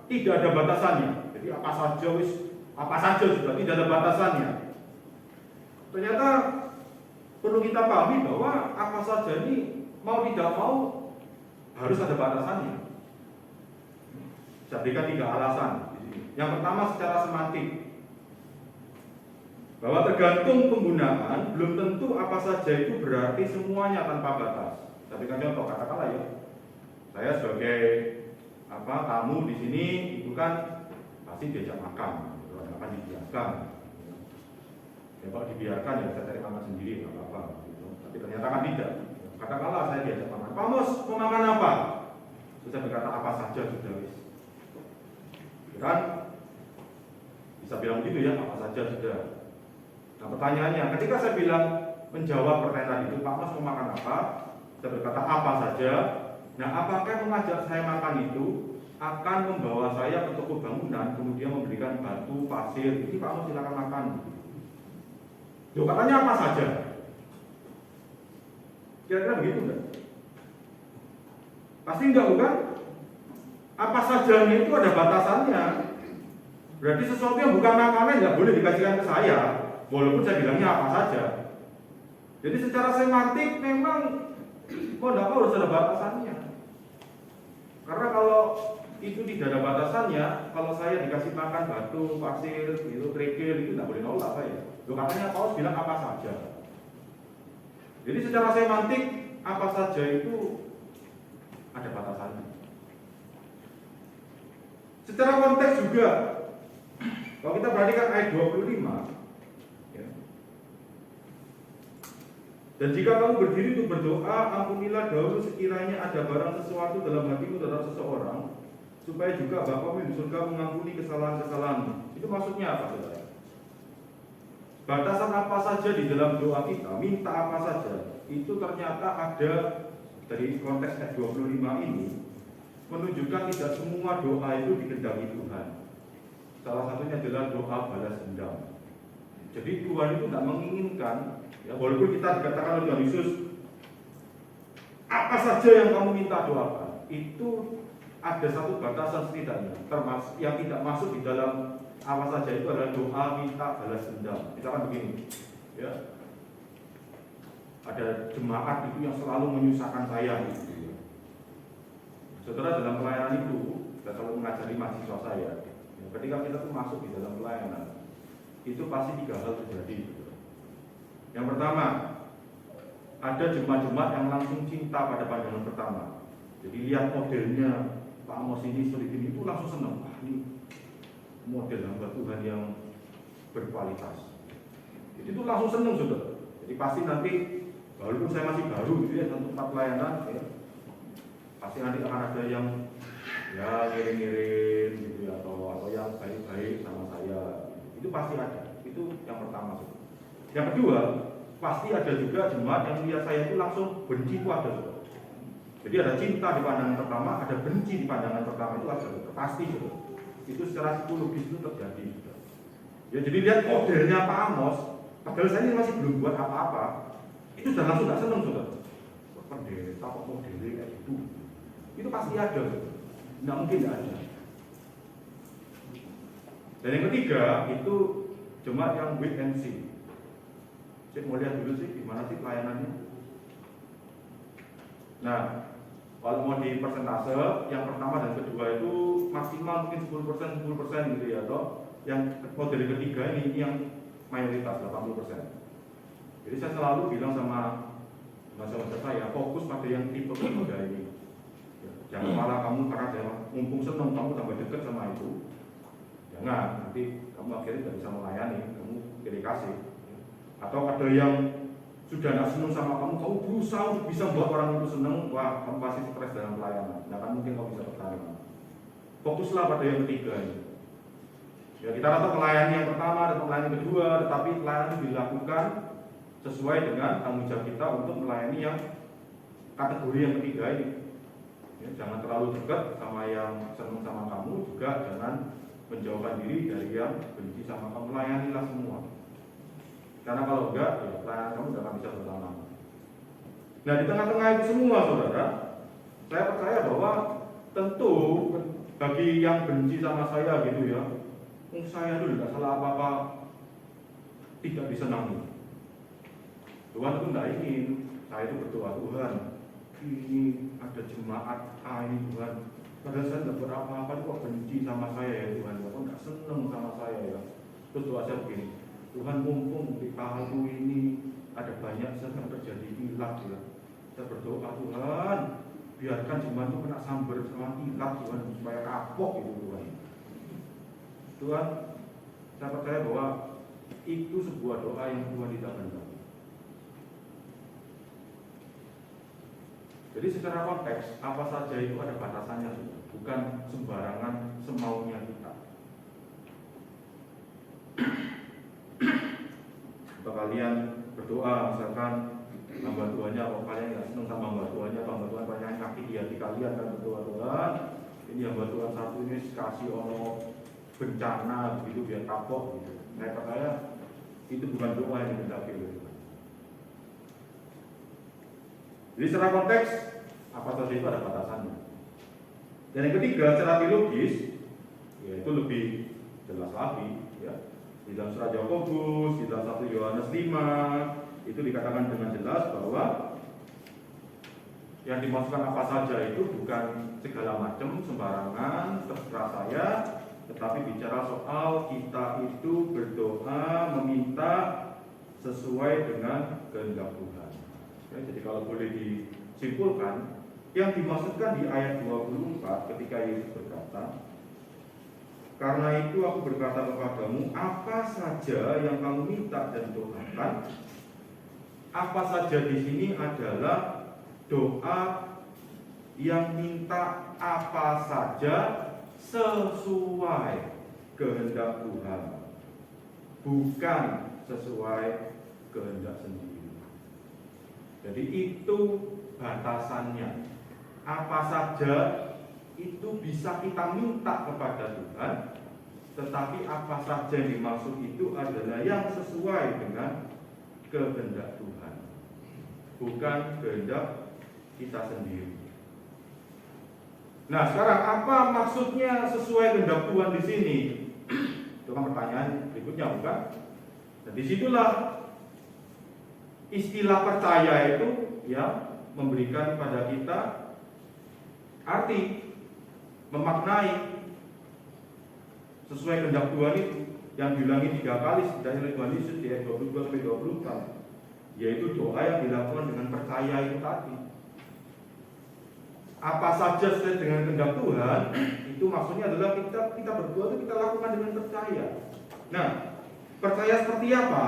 tidak ada batasannya? Jadi apa saja sudah tidak ada batasannya. Ternyata perlu kita pahami bahwa apa saja ini mau tidak mau harus ada batasannya. Saya berikan 3 alasan di sini. Yang pertama secara semantik, bahwa tergantung penggunaan belum tentu apa saja itu berarti semuanya tanpa batas. Saya berikan contoh, katakanlah ya, saya sebagai tamu di sini itu kan pasti diajak makan, akan dibiarkan. Ya kalau dibiarkan ya saya cari makan sendiri nggak apa-apa. Gitu. Tapi ternyata kan tidak. Katakanlah saya diajak makan, Pak Mus mau makan apa? Terus saya berkata apa saja sudah wis. Kan bisa bilang gitu ya, apa saja sudah. Nah pertanyaannya, ketika saya bilang menjawab pertanyaan itu, Pak Mas mau makan apa? Saya berkata apa saja. Nah apakah mengajak saya makan itu akan membawa saya ke toko bangunan, kemudian memberikan batu, pasir, ini Pak Mas silakan makan. Loh katanya apa saja? Kira-kira begitu enggak? Pasti enggak bukan? Apa sajanya itu ada batasannya. Berarti sesuatu yang bukan makanan nggak boleh dikasihkan ke saya, walaupun saya bilangnya apa saja. Jadi secara semantik memang mau tidak mau harus ada batasannya. Karena kalau itu tidak ada batasannya, kalau saya dikasih makan batu, pasir, itu kerikil, itu tidak boleh nolak saya. Loh katanya Paulus bilang apa saja. Jadi secara semantik apa saja itu ada batasannya. Secara konteks juga, kalau kita perhatikan ayat 25, ya. Dan jika kamu berdiri untuk berdoa, ampunilah dahulu sekiranya ada barang sesuatu dalam hatimu terhadap seseorang, supaya juga Bapamu di surga mengampuni kesalahan-kesalahanmu. Itu maksudnya apa, saudara? Batasan apa saja di dalam doa kita, minta apa saja, itu ternyata ada dari konteks ayat 25 ini menunjukkan tidak semua doa itu dikehendaki Tuhan. Salah satunya adalah doa balas dendam. Jadi Tuhan itu tidak menginginkan, ya, walaupun kita dikatakan oleh Tuhan Yesus, apa saja yang kamu minta doakan, itu ada satu batasan setidaknya, termasuk yang tidak masuk di dalam apa saja itu adalah doa minta balas dendam. Misalkan begini, ya, ada jemaat itu yang selalu menyusahkan saya, gitu, ya. Saudara, dalam pelayanan itu, saya selalu mengajari mahasiswa saya, ya, ketika kita tuh masuk di dalam pelayanan, itu pasti 3 hal terjadi. Gitu. Yang pertama, ada jemaat-jemaat yang langsung cinta pada pandangan pertama. Jadi lihat modelnya Pak Amos ini seperti ini, itu langsung senang. Wah, ini model hamba Tuhan yang berkualitas. Jadi itu langsung senang, saudara. Jadi pasti nanti, walaupun saya masih baru gitu ya, satu tempat pelayanan, ya, pasti nanti akan ada yang ya ngirim-ngirim gitu ya, atau yang baik-baik sama saya. Itu pasti ada. Itu yang pertama, saudara. Yang kedua, pasti ada juga jemaat yang lihat saya itu langsung benci, itu ada, saudara. Jadi ada cinta di pandangan pertama, ada benci di pandangan pertama, itu ada, saudara. Pasti, saudara. Itu secara psikologis itu terjadi, saudara. Ya, jadi lihat modelnya Pak Amos, padahal saya ini masih belum buat apa-apa, itu sudah langsung gak seneng, saudara. Pendeta kok modelnya kayak gitu. Itu pasti ada, saudara. Nggak mungkin nggak ada. Dan yang ketiga itu jemaat yang wait and see. Saya mau lihat dulu sih gimana sih pelayanannya. Nah, kalau mau di persentase, yang pertama dan kedua itu maksimal mungkin 10% gitu ya, toh. Yang model ketiga ini yang mayoritas 80%. Jadi saya selalu bilang sama mahasiswa saya, fokus pada yang tipe ketiga ini. Jangan malah kamu karena mumpung senang kamu tambah dekat sama itu. Jangan, nanti kamu akhirnya tidak bisa melayani, kamu pilih kasih. Atau ada yang sudah tidak senang sama kamu berusaha untuk bisa membuat orang itu senang, wah kamu pasti stres dalam pelayanan. Tidak akan mungkin kamu bisa bertahan. Fokuslah pada yang ketiga ini. Ya, kita rata melayani yang pertama dan melayani yang kedua, tetapi pelayanan itu dilakukan sesuai dengan tanggung jawab kita untuk melayani yang kategori yang ketiga ini. Ya, jangan terlalu dekat sama yang senang sama kamu, juga jangan menjauhkan diri dari yang benci sama kamu. Layanilah semua. Karena kalau enggak, ya pelayanan kamu tidak akan bisa bertahan. Nah, di tengah-tengah itu semua, saudara, saya percaya bahwa tentu bagi yang benci sama saya gitu ya, saya itu tidak salah apa-apa, tidak disenangi. Tuhan itu tidak ingin saya itu berdoa, Tuhan, ini ada jemaat ini Tuhan, padahal saya tidak berapa-apa, kok benci sama saya ya Tuhan, kok nggak seneng sama saya ya. Terus doa saya begini, Tuhan, mumpung di pahalu ini ada banyak sedang terjadi ilat ya. Saya berdoa, Tuhan, biarkan jemaat itu kena sambar sama ilat Tuhan, supaya kapok itu Tuhan. Tuhan, saya percaya bahwa itu sebuah doa yang Tuhan tidak kehendaki. Jadi secara konteks, apa saja itu ada batasannya, bukan sembarangan semaunya kita. Kalau kalian berdoa, misalkan hamba Tuhannya, kalau kalian nggak senang sama hamba Tuhannya, hamba Tuhan banyak kaki di hati kalian kan berdoa, Tuhan, ini hamba Tuhan satu ini kasih ono bencana begitu biar kapok gitu. Saya percaya itu bukan doa yang dikehendaki oleh Tuhan. Jadi secara konteks apa saja itu ada batasannya. Dan yang ketiga, secara teologis, yaitu lebih jelas lagi, ya. Di dalam surat Yakobus, di dalam 1 Yohanes 5, itu dikatakan dengan jelas bahwa yang dimaksudkan apa saja itu bukan segala macam sembarangan terserah saya, tetapi bicara soal kita itu berdoa meminta sesuai dengan kehendak Tuhan. Ya, jadi kalau boleh disimpulkan, yang dimaksudkan di ayat 24 ketika Yesus berkata, Karena itu aku berkata kepadamu, apa saja yang kamu minta dan doakan. Apa saja di sini adalah doa yang minta apa saja sesuai kehendak Tuhan, bukan sesuai kehendak sendiri. Jadi itu batasannya. Apa saja itu bisa kita minta kepada Tuhan, tetapi apa saja yang dimaksud itu adalah yang sesuai dengan kehendak Tuhan, bukan kehendak kita sendiri. Nah, sekarang apa maksudnya sesuai kehendak Tuhan di sini? Itu kan pertanyaan berikutnya, bukan? Dan disitulah istilah percaya itu ya memberikan pada kita arti, memaknai sesuai kehendak Tuhan itu yang diulangi 3 kali setidaknya oleh Tuhan Yesus di ayat 22-24, yaitu doa yang dilakukan dengan percaya itu tadi. Apa saja sesuai dengan kehendak Tuhan itu maksudnya adalah kita berdoa itu kita lakukan dengan percaya. Nah, percaya seperti apa?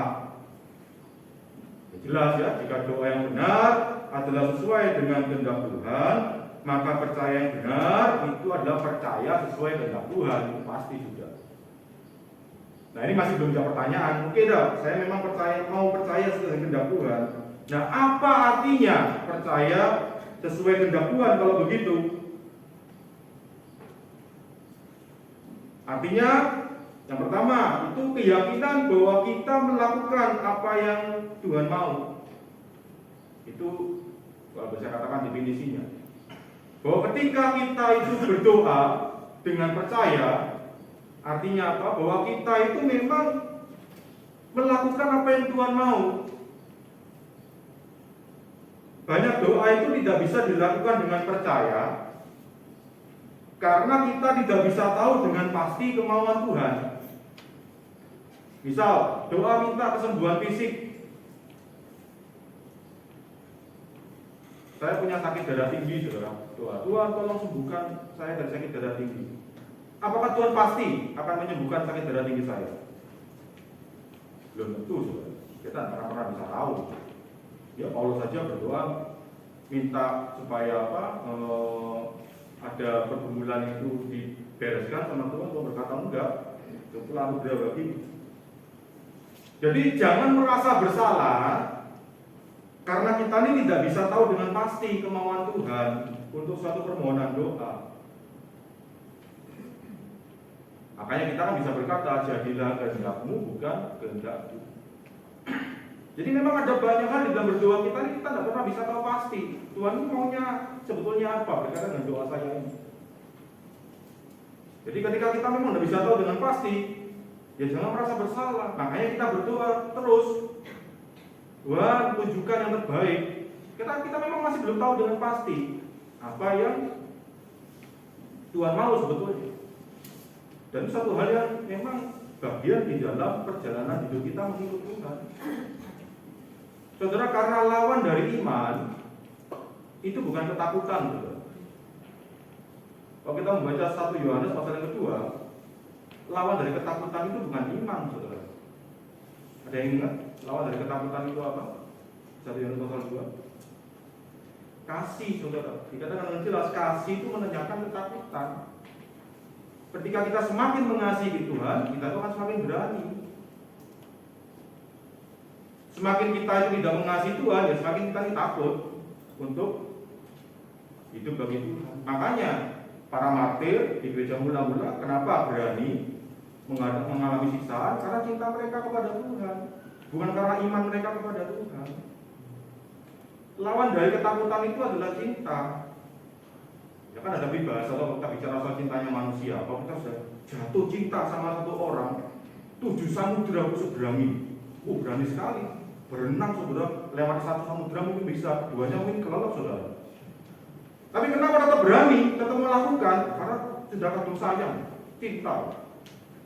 Ya, jelas ya, jika doa yang benar adalah sesuai dengan kehendak Tuhan, maka percaya yang benar itu adalah percaya sesuai kehendak Tuhan, itu pasti sudah. Nah, ini masih belum jawab pertanyaan. Oke dah, saya memang mau percaya sesuai kehendak Tuhan. Nah, apa artinya percaya sesuai kehendak Tuhan kalau begitu? Artinya yang pertama itu keyakinan bahwa kita melakukan apa yang Tuhan mau. Itu kalau bisa katakan definisinya. Bahwa ketika kita itu berdoa dengan percaya, artinya apa? Bahwa kita itu memang melakukan apa yang Tuhan mau. Banyak doa itu tidak bisa dilakukan dengan percaya karena kita tidak bisa tahu dengan pasti kemauan Tuhan. Misal, doa minta kesembuhan fisik. Saya punya sakit darah tinggi, saudara. Doa, Tuhan tolong sembuhkan saya dari sakit darah tinggi. Apakah Tuhan pasti akan menyembuhkan sakit darah tinggi saya? Belum tentu, saudara. Kita tidak pernah bisa tahu. Ya, Paulus saja berdoa minta supaya ada pergumulan itu dibereskan sama Tuhan. Tuhan berkata enggak, itu anugerah bagi. Jadi jangan merasa bersalah karena kita ini tidak bisa tahu dengan pasti kemauan Tuhan untuk suatu permohonan doa. Makanya kita kan bisa berkata, jadilah kehendakmu bukan kehendakku. Jadi memang ada banyak hal di dalam berdoa kita ini kita tidak pernah bisa tahu pasti Tuhan ini maunya sebetulnya apa berkaitan dengan doa saya ini. Jadi ketika kita memang tidak bisa tahu dengan pasti, ya jangan merasa bersalah. Makanya kita berdoa terus, Tuhan tunjukkan yang terbaik. Kita memang masih belum tahu dengan pasti apa yang Tuhan mau sebetulnya. Dan itu satu hal yang memang bagian di dalam perjalanan hidup kita mengikut Tuhan. Saudara, karena lawan dari iman itu bukan ketakutan, saudara. Kalau kita membaca 1 Yohanes pasal yang kedua, lawan dari ketakutan itu bukan iman, saudara. Ada yang ingat? Lawan dari ketakutan itu apa? 1 Yohanes pasal 2. Kasih, saudara. Dikatakan dengan jelas, kasih itu menanyakan ketakutan. Ketika kita semakin mengasihi Tuhan, kita akan semakin berani. Semakin kita itu tidak mengasihi Tuhan, ya semakin kita takut untuk hidup bagi Tuhan. Makanya para martir di gereja mula-mula kenapa berani mengalami siksaan? Karena cinta mereka kepada Tuhan, bukan karena iman mereka kepada Tuhan. Lawan dari ketakutan itu adalah cinta. Ya kan ada bahasa kalau kita bicara soal cintanya manusia, kalau kita sudah jatuh cinta sama satu orang, 7 samudra aku seberangi, berani sekali. Berenang saudara, lewat 1 samudra mungkin bisa, 2-nya mungkin kelelep saudara. Tapi kenapa tetap berani, tetap melakukan? Karena sudah kadung sayang, cinta.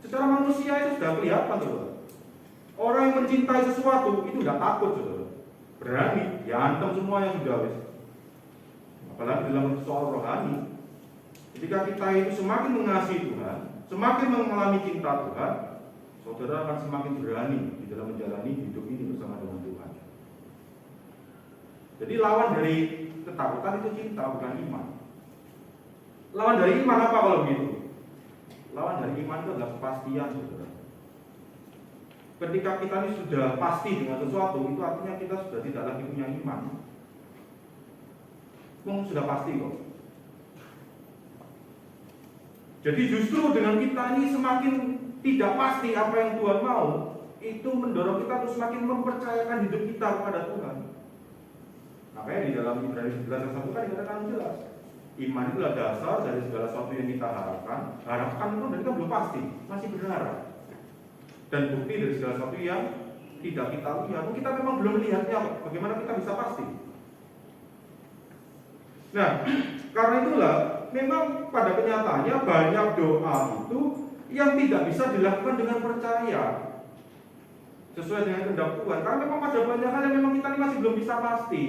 Secara manusia itu sudah kelihatan saudara. Orang yang mencintai sesuatu itu tidak takut saudara, berani, ya antem semua yang sudah wis. Apalagi dalam soal rohani, ketika kita itu semakin mengasihi Tuhan, semakin mengalami cinta Tuhan, saudara akan semakin berani di dalam menjalani hidup ini bersama dengan Tuhan. Jadi lawan dari ketakutan itu cinta, bukan iman. Lawan dari iman apa kalau begitu? Lawan dari iman itu adalah kepastian, saudara. Ketika kita ini sudah pasti dengan sesuatu, itu artinya kita sudah tidak lagi punya iman. Sudah pasti kok. Jadi justru dengan kita ini semakin tidak pasti apa yang Tuhan mau, itu mendorong kita untuk semakin mempercayakan hidup kita kepada Tuhan. Makanya di dalam Ibrani 11 ayat 1 kan dikatakan jelas, iman itu adalah dasar dari segala sesuatu yang kita harapkan. Harapkan itu dari kita belum pasti, masih berharap. Dan bukti dari segala sesuatu yang tidak kita lihat, kita memang belum melihatnya, bagaimana kita bisa pasti? Nah, karena itulah memang pada kenyataannya banyak doa itu yang tidak bisa dilakukan dengan percaya sesuai dengan kehendak Tuhan, karena memang ada banyak hal yang memang kita ini masih belum bisa pasti.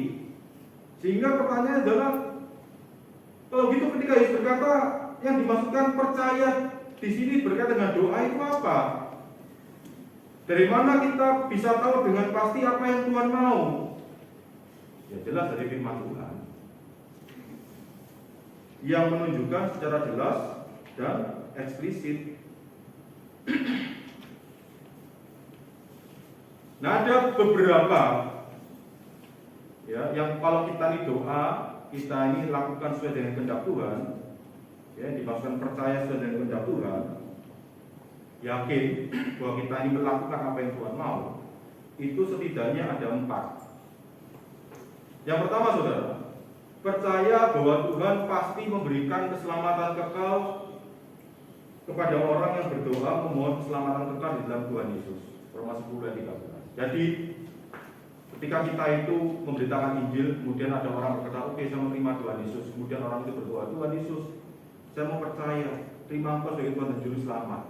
Sehingga pertanyaannya adalah, kalau gitu ketika Yesus berkata yang dimaksudkan percaya di sini berkaitan dengan doa itu apa? Dari mana kita bisa tahu dengan pasti apa yang Tuhan mau? Ya jelas dari firman Tuhan yang menunjukkan secara jelas dan eksplisit. Nah, ada beberapa ya yang kalau kita ini doa, kita ini lakukan sesuai dengan kehendak Tuhan, ya dimaksudkan percaya sesuai dengan kehendak Tuhan, yakin bahwa kita ini melakukan apa yang Tuhan mau, itu setidaknya ada 4. Yang pertama, saudara, percaya bahwa Tuhan pasti memberikan keselamatan kekal kepada orang yang berdoa memohon keselamatan kekal di dalam Tuhan Yesus. Roma 10 ayat 13. Jadi ketika kita itu memberitakan Injil, kemudian ada orang berkata, oke, saya menerima Tuhan Yesus. Kemudian orang itu berdoa, Tuhan Yesus, saya mau percaya, terima Engkau sebagai Tuhan dan Juru Selamat.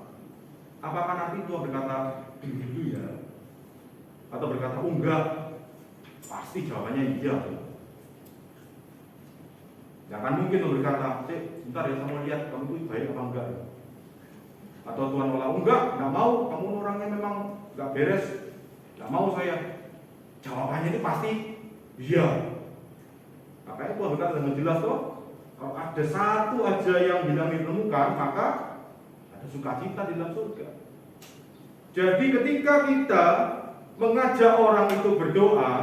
Apakah nanti Tuhan berkata, dulu ya? Atau berkata, enggak? Pasti jawabannya iya. Gak akan mungkin Tuhan berkata, bentar ya, saya mau lihat kamu itu baik apa enggak. Atau Tuhan malah, enggak mau, kamu orangnya memang gak beres, gak mau saya. Jawabannya itu pasti iya. Makanya Tuhan berkata dengan jelas tuh, kalau ada satu aja yang bilang ditemukan, maka ada sukacita di dalam surga. Jadi ketika kita mengajak orang itu berdoa,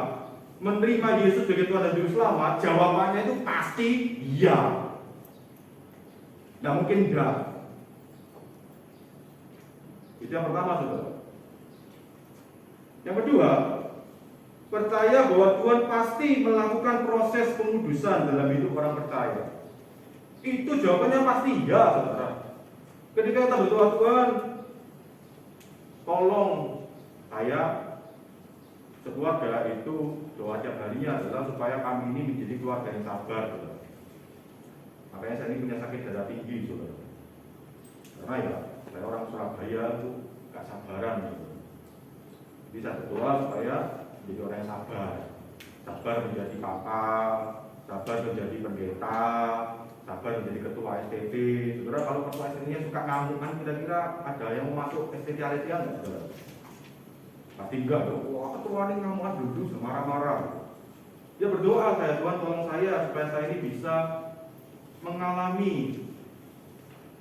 menerima Yesus sebagai Tuhan dan Juru Selamat, jawabannya itu pasti iya. Nggak mungkin enggak. Itu yang pertama, saudara. Yang kedua, percaya bahwa Tuhan pasti melakukan proses pengudusan dalam hidup orang percaya. Itu jawabannya pasti iya, saudara. Ketika kita berdoa, Tuhan, tolong saya sekeluarga itu, doa tiap harinya adalah supaya kami ini menjadi keluarga yang sabar, saudara. Makanya saya ini punya sakit darah tinggi, saudara. Karena ya, saya orang Surabaya itu gak sabaran, saudara. Jadi saya berdoa supaya menjadi orang yang sabar menjadi kakak, sabar menjadi pendeta, sabar menjadi ketua STT. Saudara, kalau ketua STT-nya suka ngamuk, kan kira-kira ada yang mau masuk STT Aletheia nggak, saudara? Pasti enggak dong. Wah, ketua ini ngamukan duduk marah-marah. Dia berdoa, saya Tuhan tolong saya supaya saya ini bisa mengalami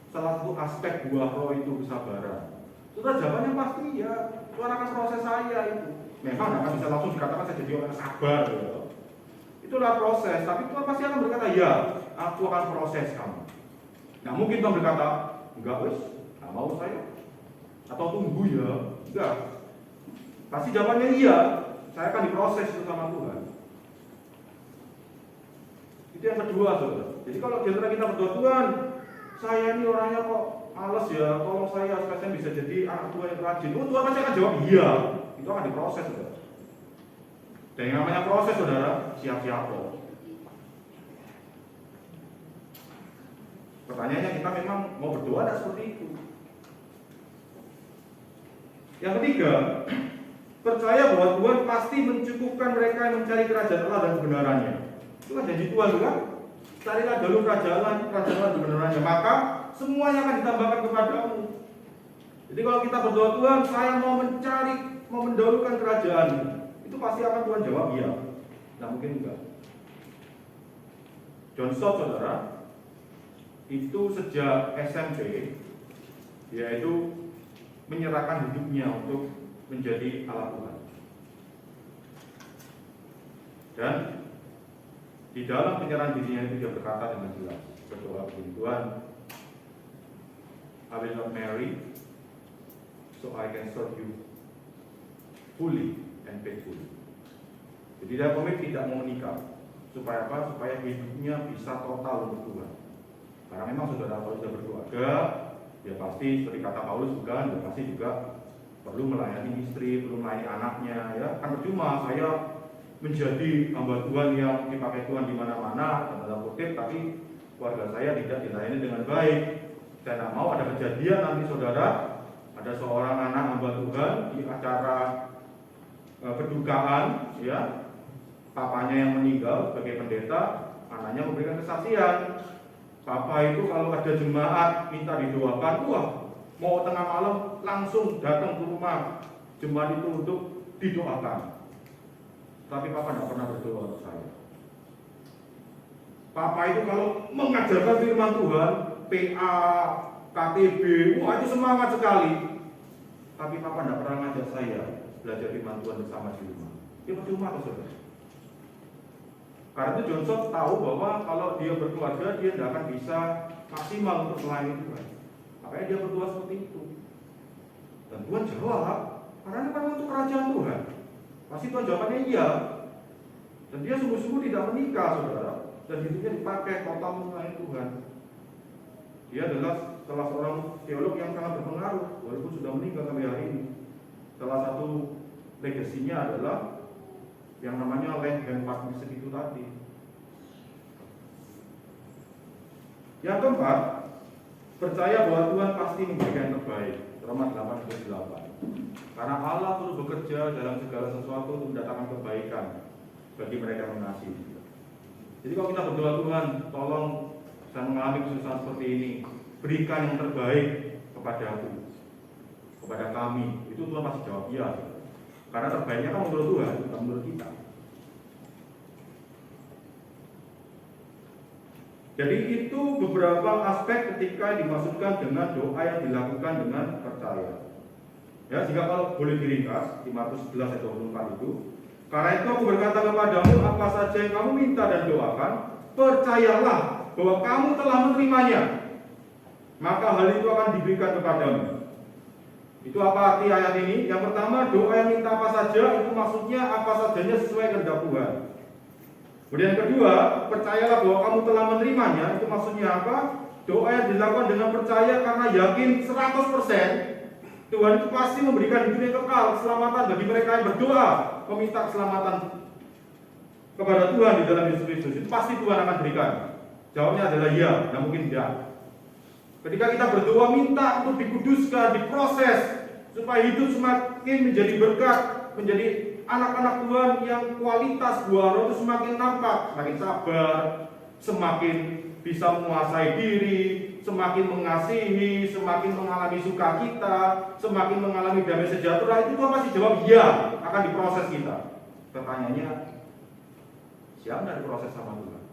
salah satu aspek buah roh itu, kesabaran. Saudara, jawabannya pasti ya, Tuhan akan proses saya itu. Memang akan bisa langsung dikatakan saya jadi orang sabar, gitu. Itulah proses, tapi Tuhan pasti akan berkata, ya, aku akan proses kamu. Nah, mungkin Tuhan berkata, enggak wes, nggak mau saya. Atau tunggu ya, enggak. Pasti jawabannya iya, saya akan diproses itu sama Tuhan. Itu yang kedua, saudara. Jadi kalau di antara kita berdoa, Tuhan, saya ini orangnya kok males ya, tolong saya supaya saya bisa jadi anak Tuhan yang rajin. Oh, Tuhan pasti akan jawab iya. Itu akan diproses, saudara. Dan yang namanya proses, saudara, siap-siap loh. Pertanyaannya, kita memang mau berdoa tidak seperti itu? Yang ketiga, percaya bahwa Tuhan pasti mencukupkan mereka yang mencari kerajaan Allah dan kebenarannya. Itu kan janji Tuhan, kan? Carilah dulu kerajaan Allah dan kebenarannya, maka semuanya akan ditambahkan kepadamu. Jadi kalau kita berdoa, Tuhan, saya mau mendahulukan kerajaan, itu pasti akan Tuhan jawab iya. Nah, mungkin enggak. John Stott, saudara, itu sejak SMP, dia itu menyerahkan hidupnya untuk menjadi alat Tuhan. Dan di dalam penyerahan dirinya itu dia berkata dengan jelas, berdoa begini, Tuhan, I will not marry, so I can serve you fully and faithfully. Jadi dia komit tidak mau menikah. Supaya apa? Supaya hidupnya bisa total untuk Tuhan. Karena memang saudara kalau sudah berkeluarga, ya pasti seperti kata Paulus juga, ya pasti juga perlu melayani istri, perlu melayani anaknya. Ya kan percuma saya menjadi hamba Tuhan yang dipakai Tuhan di mana-mana, dalam kutip, tapi keluarga saya tidak dilayani dengan baik. Saya tidak mau ada kejadian nanti saudara, ada seorang anak hamba Tuhan di acara berdukaan, ya, papanya yang meninggal sebagai pendeta, anaknya memberikan kesaksian. Papa itu kalau ada jemaat minta didoakan, wah, mau tengah malam langsung datang ke rumah jemaat itu untuk didoakan. Tapi papa tidak pernah berdoa untuk saya. Papa itu kalau mengajarkan firman Tuhan, PA, KTB, wah itu semangat sekali. Tapi papa tidak pernah ngajak saya belajar firman Tuhan bersama di rumah. Ya percuma kok saudara. Karena itu John Stott tahu bahwa kalau dia berkeluarga dia tidak akan bisa maksimal untuk melayani Tuhan. Makanya dia berdoa seperti itu. Dan Tuhan jawab, karena ini kan untuk kerajaan Tuhan. Pasti Tuhan jawabannya iya. Dan dia sungguh-sungguh tidak menikah, saudara. Dan hidupnya dipakai total melayani Tuhan. Dia adalah salah seorang teolog yang sangat berpengaruh, walaupun sudah meninggal sampai hari ini. Salah satu legasinya adalah yang namanya Land Partnership itu tadi. Yang keempat, percaya bahwa Tuhan pasti memberikan yang terbaik. Roma 8:8. Karena Allah terus bekerja dalam segala sesuatu untuk mendatangkan kebaikan bagi mereka yang mengasihi. Jadi kalau kita berdoa, Tuhan, tolong saya mengalami kesusahan seperti ini, berikan yang terbaik kepada aku, kepada kami. Itu Tuhan pasti jawab iya. Karena terbaiknya kan menurut Tuhan, bukan menurut kita. Jadi itu beberapa aspek ketika dimaksudkan dengan doa yang dilakukan dengan percaya. Ya, jika kalau boleh diringkas, di Markus 11 ayat 24 itu, karena itu aku berkata kepadamu, apa saja yang kamu minta dan doakan, percayalah bahwa kamu telah menerimanya, maka hal itu akan diberikan kepadamu. Itu apa arti ayat ini? Yang pertama, doa yang minta apa saja, itu maksudnya apa sajanya sesuai kehendak Tuhan. Kemudian yang kedua, percayalah bahwa kamu telah menerimanya, itu maksudnya apa? Doa yang dilakukan dengan percaya karena yakin 100%, Tuhan itu pasti memberikan hidup yang kekal, keselamatan bagi mereka yang berdoa, meminta keselamatan kepada Tuhan di dalam Yesus Kristus. Itu pasti Tuhan akan berikan. Jawabnya adalah iya, tidak mungkin tidak. Ketika kita berdoa minta untuk dikuduskan, diproses, supaya hidup semakin menjadi berkat, menjadi anak-anak Tuhan yang kualitas buah roh itu semakin nampak, semakin sabar, semakin bisa menguasai diri, semakin mengasihi, semakin mengalami sukacita, semakin mengalami damai sejahtera, itu Tuhan pasti jawab iya, akan diproses kita. Pertanyaannya, siapa yang diproses sama Tuhan?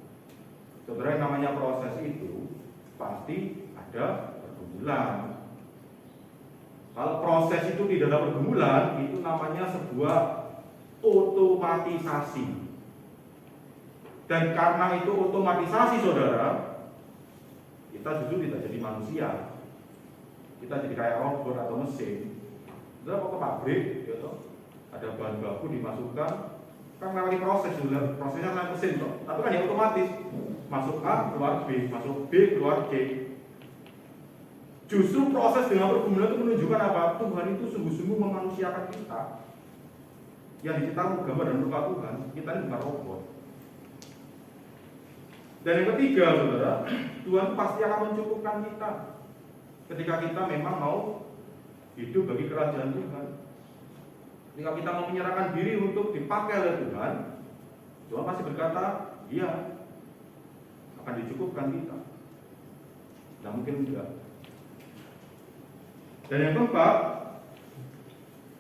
Saudara, yang namanya proses itu pasti ada pergumulan. Kalau proses itu tidak ada pergumulan, itu namanya sebuah otomatisasi. Dan karena itu otomatisasi, saudara, kita justru tidak jadi manusia. Kita jadi kayak robot atau mesin. Saudara kok ke pabrik, gitu, ada bahan baku dimasukkan, kan melewati proses, prosesnya kayak mesin, toh. Tapi kan ya otomatis. Masuk A, keluar B, masuk B, keluar C. Justru proses dengan pergumulan itu menunjukkan apa? Tuhan itu sungguh-sungguh memanusiakan kita. Yang diciptakan gambar dan rupa Tuhan, kita ini bukan robot. Dan yang ketiga, saudara, Tuhan pasti akan mencukupkan kita ketika kita memang mau hidup bagi kerajaan Tuhan. Ketika kita mau menyerahkan diri untuk dipakai oleh Tuhan, Tuhan pasti berkata, iya, akan dicukupkan kita. Nah mungkin enggak. Dan yang keempat,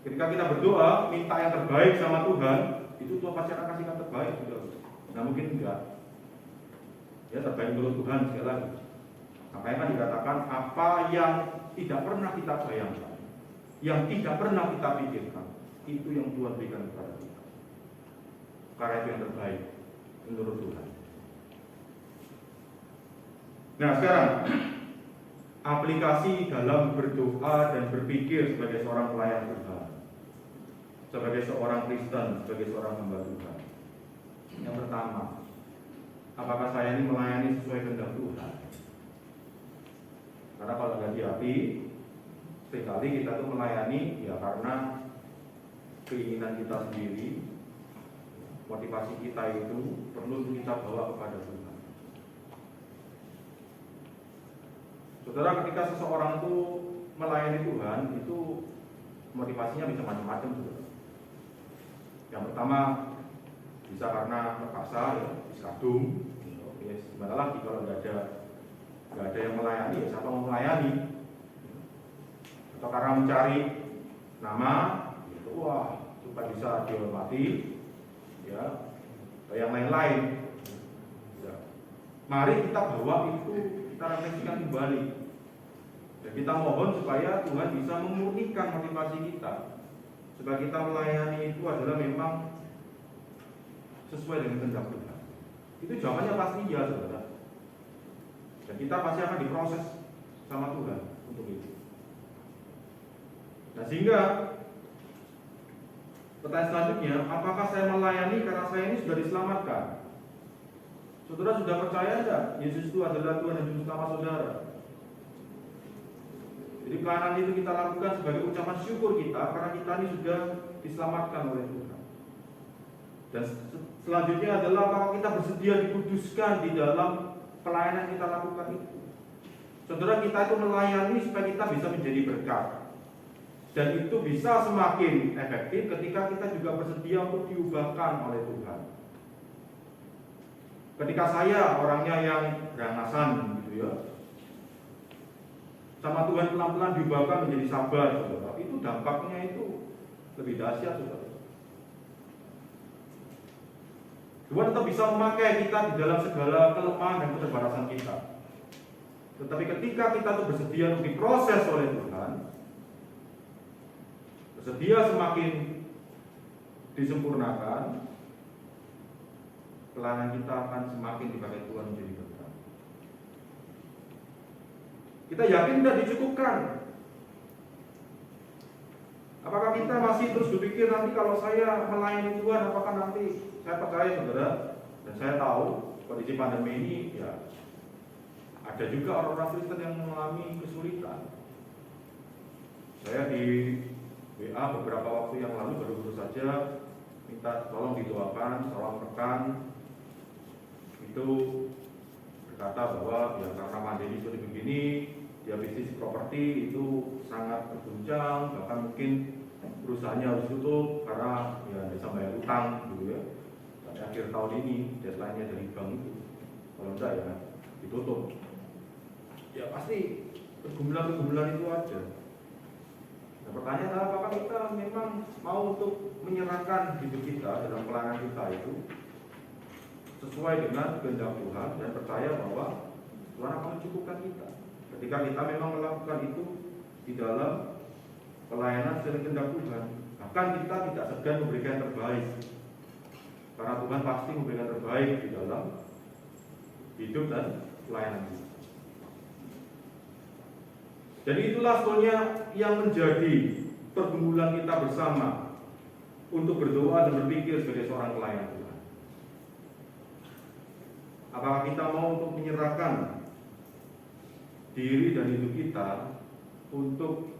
ketika kita berdoa minta yang terbaik sama Tuhan, itu Tuhan pasti akan kasih yang terbaik juga. Nah mungkin enggak. Ya terbaik menurut Tuhan sekali lagi. Makanya kan dikatakan apa yang tidak pernah kita bayangkan, yang tidak pernah kita pikirkan, itu yang Tuhan berikan kepada kita. Karena itu yang terbaik menurut Tuhan. Nah sekarang aplikasi dalam berdoa dan berpikir sebagai seorang pelayan Tuhan, sebagai seorang Kristen, sebagai seorang hamba Tuhan. Yang pertama, apakah saya ini melayani sesuai kehendak Tuhan? Karena kalau nggak hati-hati, seringkali kita tuh melayani ya karena keinginan kita sendiri, motivasi kita itu perlu kita bawa kepada Tuhan. Saudara, ketika seseorang itu melayani Tuhan, itu motivasinya bisa macam-macam, saudara. Yang pertama bisa karena terpaksa, ya, diskadung. Ya, gimana lagi kalau nggak ada yang melayani, ya siapa mau melayani? Atau karena mencari nama, gitu, wah supaya bisa dihormati, ya, atau yang lain-lain. Ya. Mari kita bawa itu, kita refleksikan kembali. Dan kita mohon supaya Tuhan bisa memurnikan motivasi kita, supaya kita melayani itu adalah memang sesuai dengan kehendak Tuhan. Itu jawabannya pasti ya, saudara. Dan kita pasti akan diproses sama Tuhan untuk itu. Nah sehingga pertanyaan selanjutnya, apakah saya melayani karena saya ini sudah diselamatkan? Saudara sudah percaya enggak Yesus itu adalah Tuhan dan Juru Selamat saudara? Jadi pelayanan itu kita lakukan sebagai ucapan syukur kita karena kita ini sudah diselamatkan oleh Tuhan. Dan selanjutnya adalah apakah kita bersedia dikuduskan di dalam pelayanan kita lakukan itu. Saudara, kita itu melayani supaya kita bisa menjadi berkat. Dan itu bisa semakin efektif ketika kita juga bersedia untuk diubahkan oleh Tuhan. Ketika saya orangnya yang berangasan gitu ya, sama Tuhan pelan-pelan diubahkan menjadi sabar, saudara, itu dampaknya itu lebih dahsyat, saudara. Tuhan tetap bisa memakai kita di dalam segala kelemahan dan keterbatasan kita. Tetapi ketika kita tuh bersedia untuk diproses oleh Tuhan, bersedia semakin disempurnakan, pelayanan kita akan semakin dipakai Tuhan menjadi berkat. Kita yakin tidak dicukupkan. Apakah kita masih terus berpikir nanti kalau saya melayani Tuhan, apakah nanti saya percaya, saudara, dan saya tahu kondisi pandemi ini ya ada juga orang-orang Kristen yang mengalami kesulitan. Saya di WA beberapa waktu yang lalu baru saja minta tolong didoakan seorang rekan itu berkata bahwa ya karena pandemi seperti begini, dia bisnis properti itu sangat berguncang, bahkan mungkin perusahaannya harus tutup karena ya bisa bayar utang gitu ya. Pada akhir tahun ini deadline-nya dari bank itu, kalau enggak ya ditutup. Ya pasti pergumulan-pergumulan itu ada. Nah, pertanyaan adalah apakah kita memang mau untuk menyerahkan hidup kita dalam pelayanan kita itu sesuai dengan kehendak Tuhan dan percaya bahwa Tuhan akan mencukupkan kita. Ketika kita memang melakukan itu di dalam pelayanan sesuai kehendak Tuhan, bahkan kita tidak segan memberikan yang terbaik, karena Tuhan pasti memberikan yang terbaik di dalam hidup dan pelayanan kita. Jadi itulah sebetulnya yang menjadi pergumulan kita bersama untuk berdoa dan berpikir sebagai seorang pelayan Tuhan. Apakah kita mau untuk menyerahkan diri dan hidup kita untuk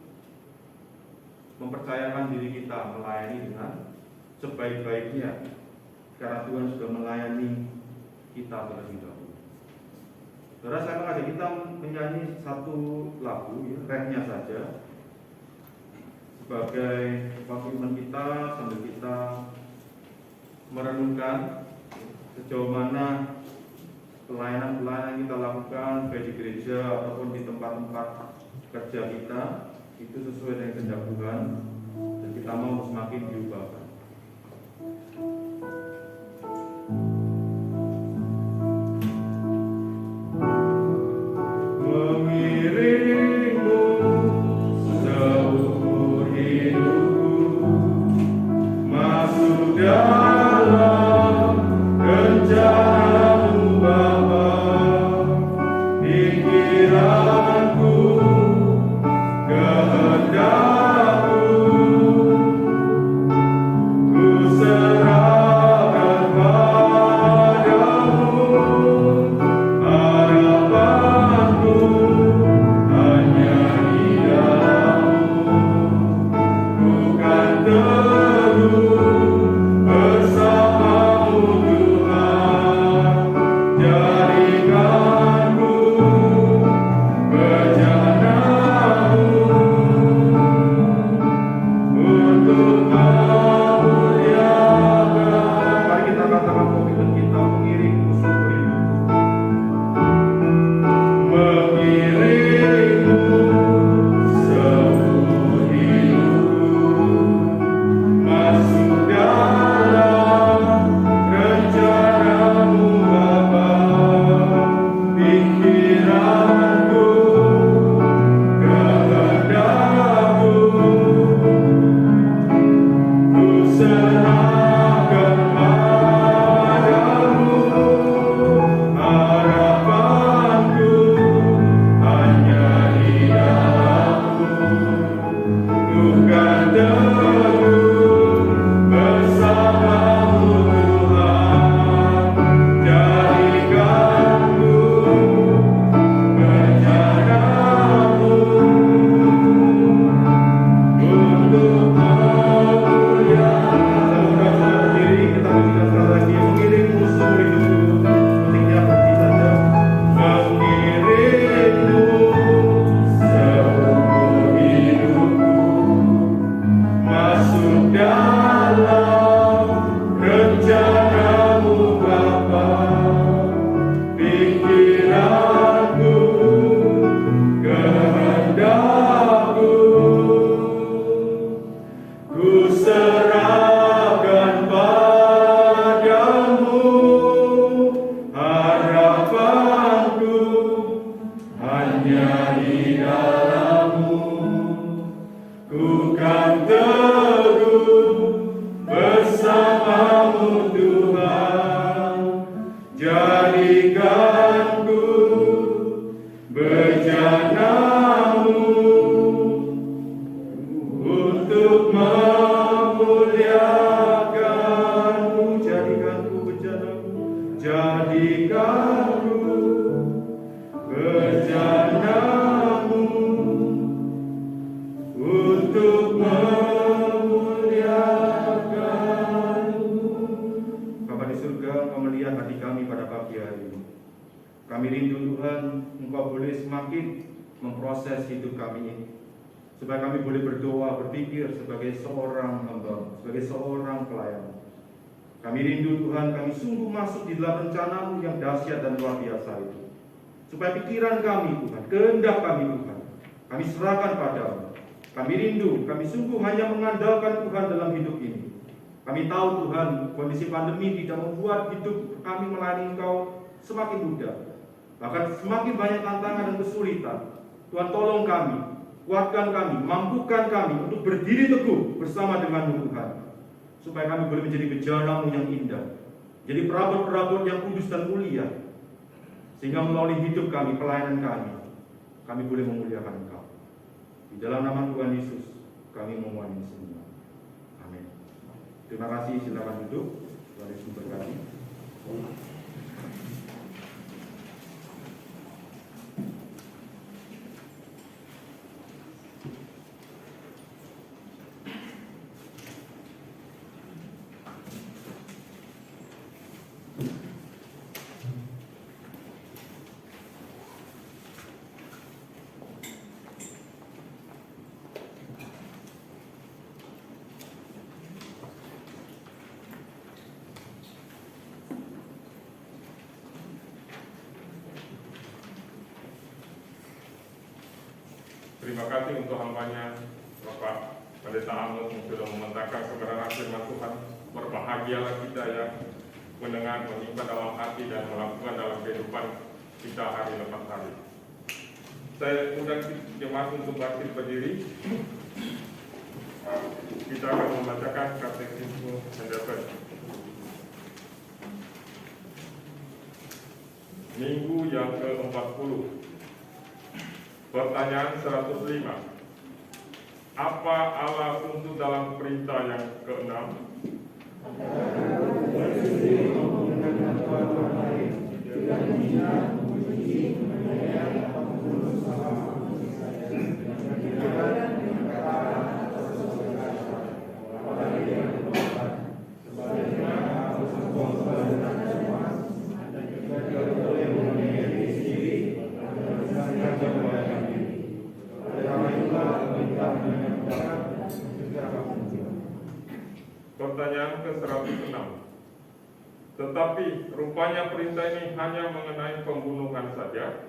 mempercayakan diri kita melayani dengan sebaik-baiknya, karena Tuhan sudah melayani kita terlebih dahulu. Saudara, saya mengajak kita menyanyi satu lagu, ya, refnya saja, sebagai komitmen kita sambil kita merenungkan sejauh mana pelayanan-pelayanan kita lakukan baik di gereja ataupun di tempat-tempat kerja kita itu sesuai dengan kehendak Tuhan dan kita mau semakin diubahkan. Memproses hidup kami ini supaya kami boleh berdoa, berpikir sebagai seorang hamba, sebagai seorang pelayan. Kami rindu Tuhan, kami sungguh masuk di dalam rencana-Mu yang dahsyat dan luar biasa itu. Supaya pikiran kami Tuhan, kehendak kami Tuhan, kami serahkan padamu. Kami rindu, kami sungguh hanya mengandalkan Tuhan dalam hidup ini. Kami tahu Tuhan, kondisi pandemi tidak membuat hidup kami melayani Engkau semakin mudah. Bahkan semakin banyak tantangan dan kesulitan. Tuhan tolong kami, kuatkan kami, mampukan kami untuk berdiri teguh bersama dengan-Mu Tuhan. Supaya kami boleh menjadi bejana-Mu yang indah. Jadi perabot-perabot yang kudus dan mulia. Sehingga melalui hidup kami, pelayanan kami boleh memuliakan Engkau. Di dalam nama Tuhan Yesus, kami memohon ini semua. Amin. Terima kasih, silakan duduk. Tuhan Yesus berkati. Terima kasih untuk hambanya Bapak Pendeta Amos yang sudah mementakan kebenaran firman Tuhan. Berbahagialah kita yang mendengar, menyimpan dalam hati dan melakukan dalam kehidupan kita hari lepas hari. Saya undang jemaat untuk bangkit berdiri. Kita akan membacakan katekisme mendapat. Minggu yang ke-40. Pertanyaan 105. Apa Allah tuntut dalam perintah yang ke-6? Pertanyaan ke-106. Tetapi rupanya perintah ini hanya mengenai pembunuhan saja.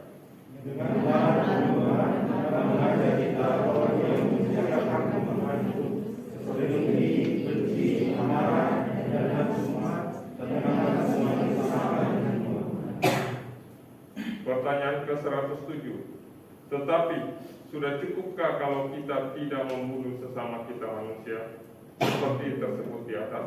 Pertanyaan ke-107. Tetapi sudah cukupkah kalau kita tidak membunuh sesama kita manusia seperti tersebut di atas?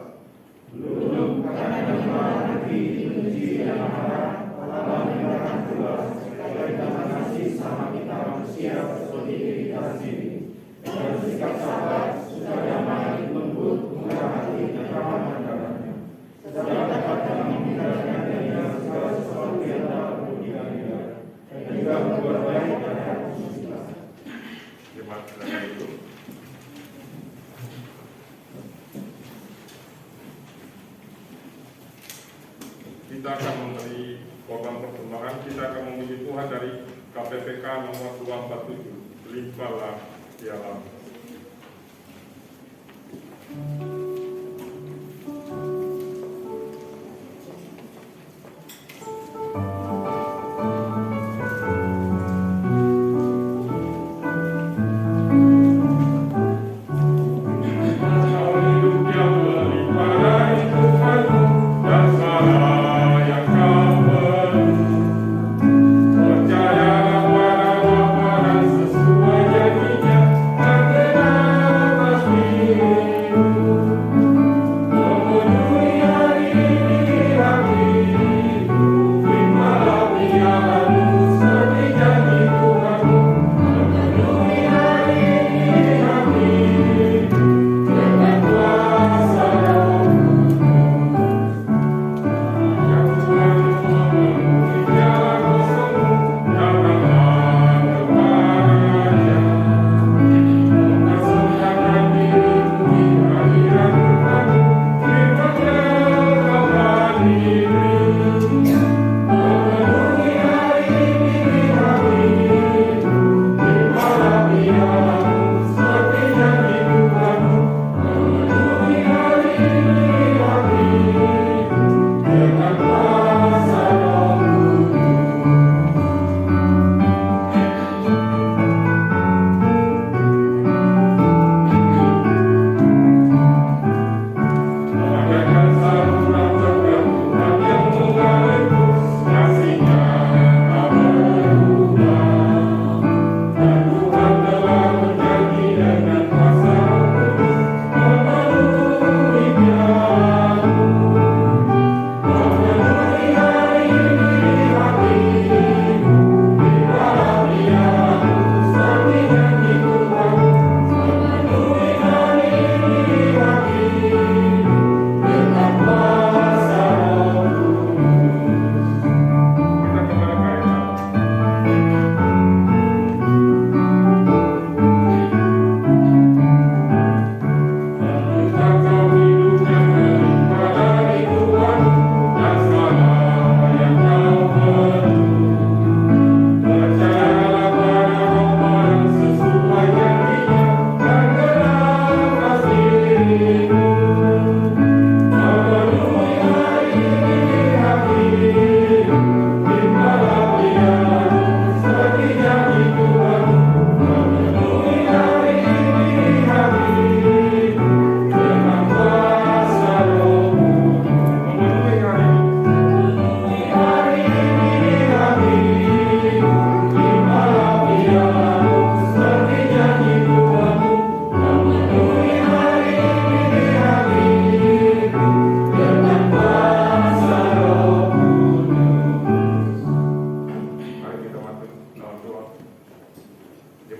Terima kasih. Kita akan memberi korban persembahan. Kita akan memuji Tuhan dari KPPK nomor 247. Limpahlah piala. Sesuai janjinya, dan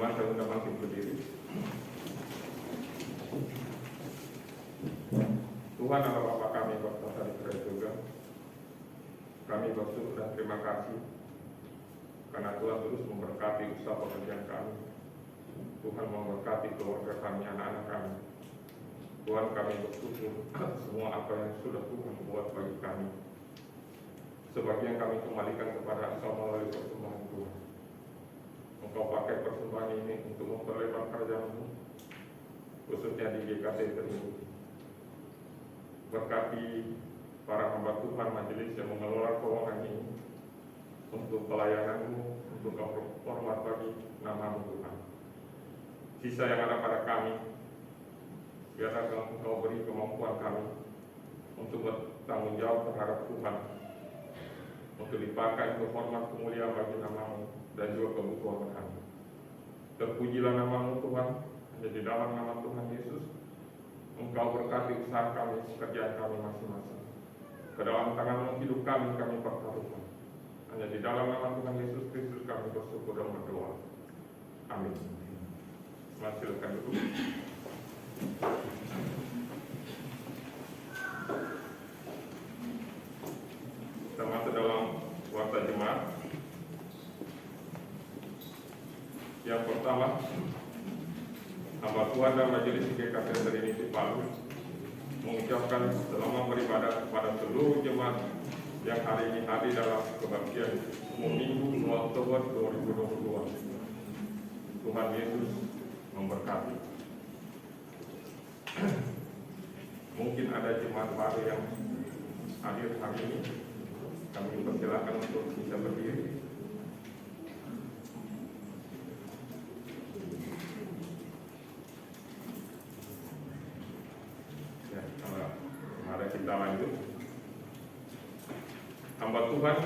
Iman saya undang langsung berdiri. Tuhan adalah Bapa kami, Bapa dari kerajaan surga. Kami bersyukur dan terima kasih karena Tuhan terus memberkati usaha pekerjaan kami. Tuhan memberkati keluarga kami, anak-anak kami. Tuhan, kami bersyukur semua apa yang sudah Tuhan buat bagi kami. Sebagian kami kembalikan kepada Engkau melalui persembahan Tuhan. Engkau pakai persembahan ini untuk memperlebar kerajaan-Mu, khususnya di GKT Trinity. Berkati para hamba Tuhan majelis yang mengelola keuangan ini untuk pelayanan-Mu, untuk hormat bagi nama-Mu Tuhan. Sisa yang ada pada kami, biarlah Engkau beri kemampuan kami untuk bertanggung jawab terhadap Tuhan, untuk dipakai untuk hormat kemuliaan bagi nama-Mu dan juga kebutuhan kami. Terpujilah nama-Mu Tuhan, hanya di dalam nama Tuhan Yesus Engkau berkati usaha kami, pekerjaan kami masing-masing. Ke dalam tangan-Mu hidup kami pertaruhkan. Hanya di dalam nama Tuhan Yesus Kristus kami bersyukur dan berdoa. Amin. Mari silakan duduk. Kita masuk dalam puasa jemaat. Yang pertama, hamba Tuhan dan majelis GKT Trinity Palu mengucapkan selamat beribadah kepada seluruh jemaat yang hari ini hadir dalam kebaktian umum Minggu 2 Oktober 2022. Tuhan Yesus memberkati. Mungkin ada jemaat baru yang hadir hari ini. Kami persilakan untuk bisa berdiri. Mari kita lanjut. Hamba Tuhan,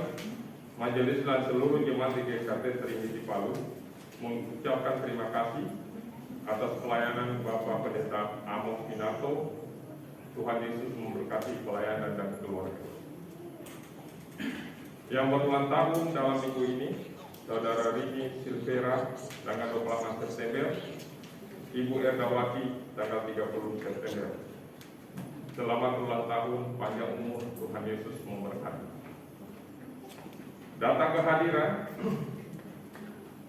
majelis dan seluruh jemaat di GKT Trinity Palu mengucapkan terima kasih atas pelayanan Bapak Pendeta Amos Pinato. Tuhan Yesus memberkati pelayanan dan keluarga. Yang berulang tahun dalam minggu ini, Saudara Riki Silvera tanggal 28 September, Ibu Erdawati tanggal 30 September. Selamat ulang tahun, panjang umur, Tuhan Yesus memberkati. Data kehadiran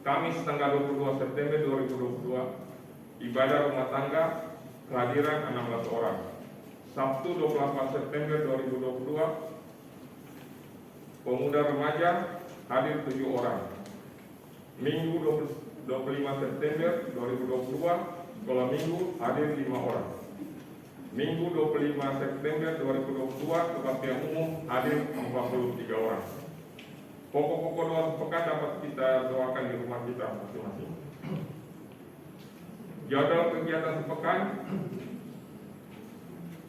Kamis tanggal 22 September 2022, ibadah rumah tangga kehadiran 16 orang. Sabtu 28 September 2022, pemuda remaja hadir 7 orang. Minggu 25 September 2022, sekolah minggu hadir 5 orang. Minggu 25 September 2022, kebaktian umum hadir 43 orang. Pokok-pokok doa sepekan dapat kita doakan di rumah kita masing-masing. Jadwal kegiatan sepekan: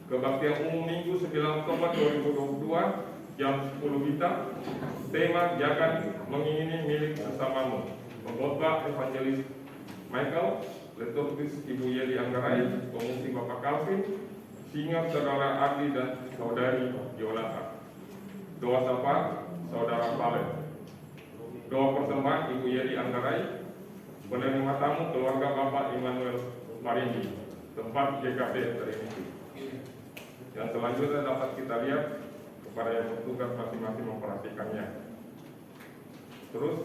kebaktian umum Minggu 9 Oktober 2022 jam 10 WITA. Tema: jangan mengingini milik sesamamu. Pengkhotbah Evangelis Michael, liturgis Ibu Yeli Anggarai, pengungsi Bapak Calvin, singa Saudara Ardi dan Saudari Yolanda. Doa sapa Saudara Valen. Doa persembahan Ibu Yeli Anggarai, penerima tamu keluarga Bapak Immanuel Marindi, tempat GKT Trinity. Yang selanjutnya dapat kita lihat kepada yang bertugas masing-masing memperhatikannya. Terus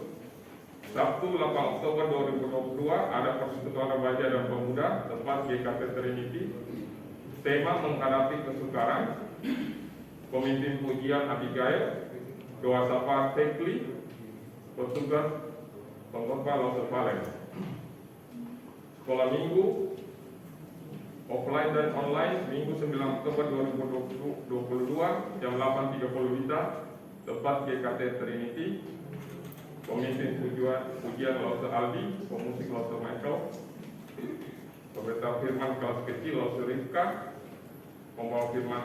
Sabtu 8 Oktober 2022 ada persekutuan remaja dan pemuda tempat GKT Trinity. Tema: menghadapi kesukaran. Pemimpin pujian Abigail, doa sapa Tekli, petugas pengkhotbah Lose Valen. Sekolah minggu offline dan online Minggu 9 Oktober 2022 jam 8.30 WITA, tempat GKT Trinity. Pemimpin pujian Lose Aldi, pemusik Lose Michael, pemberita firman kelas kecil Lose Rifka, pembawa firman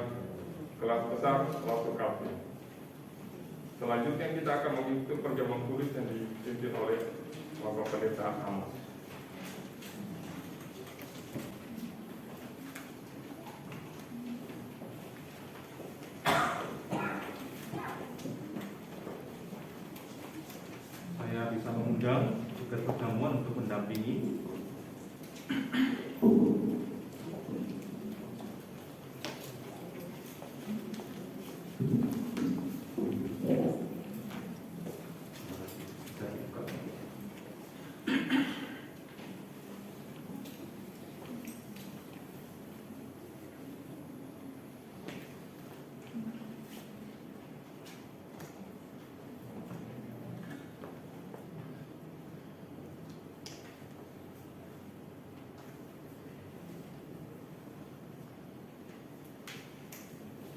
kelas besar Lose Calvin. Selanjutnya kita akan mengikuti perjamuan kudus yang dipimpin oleh Bapak Pendeta Amos. Saya bisa mengundang tugas perjamuan untuk mendampingi.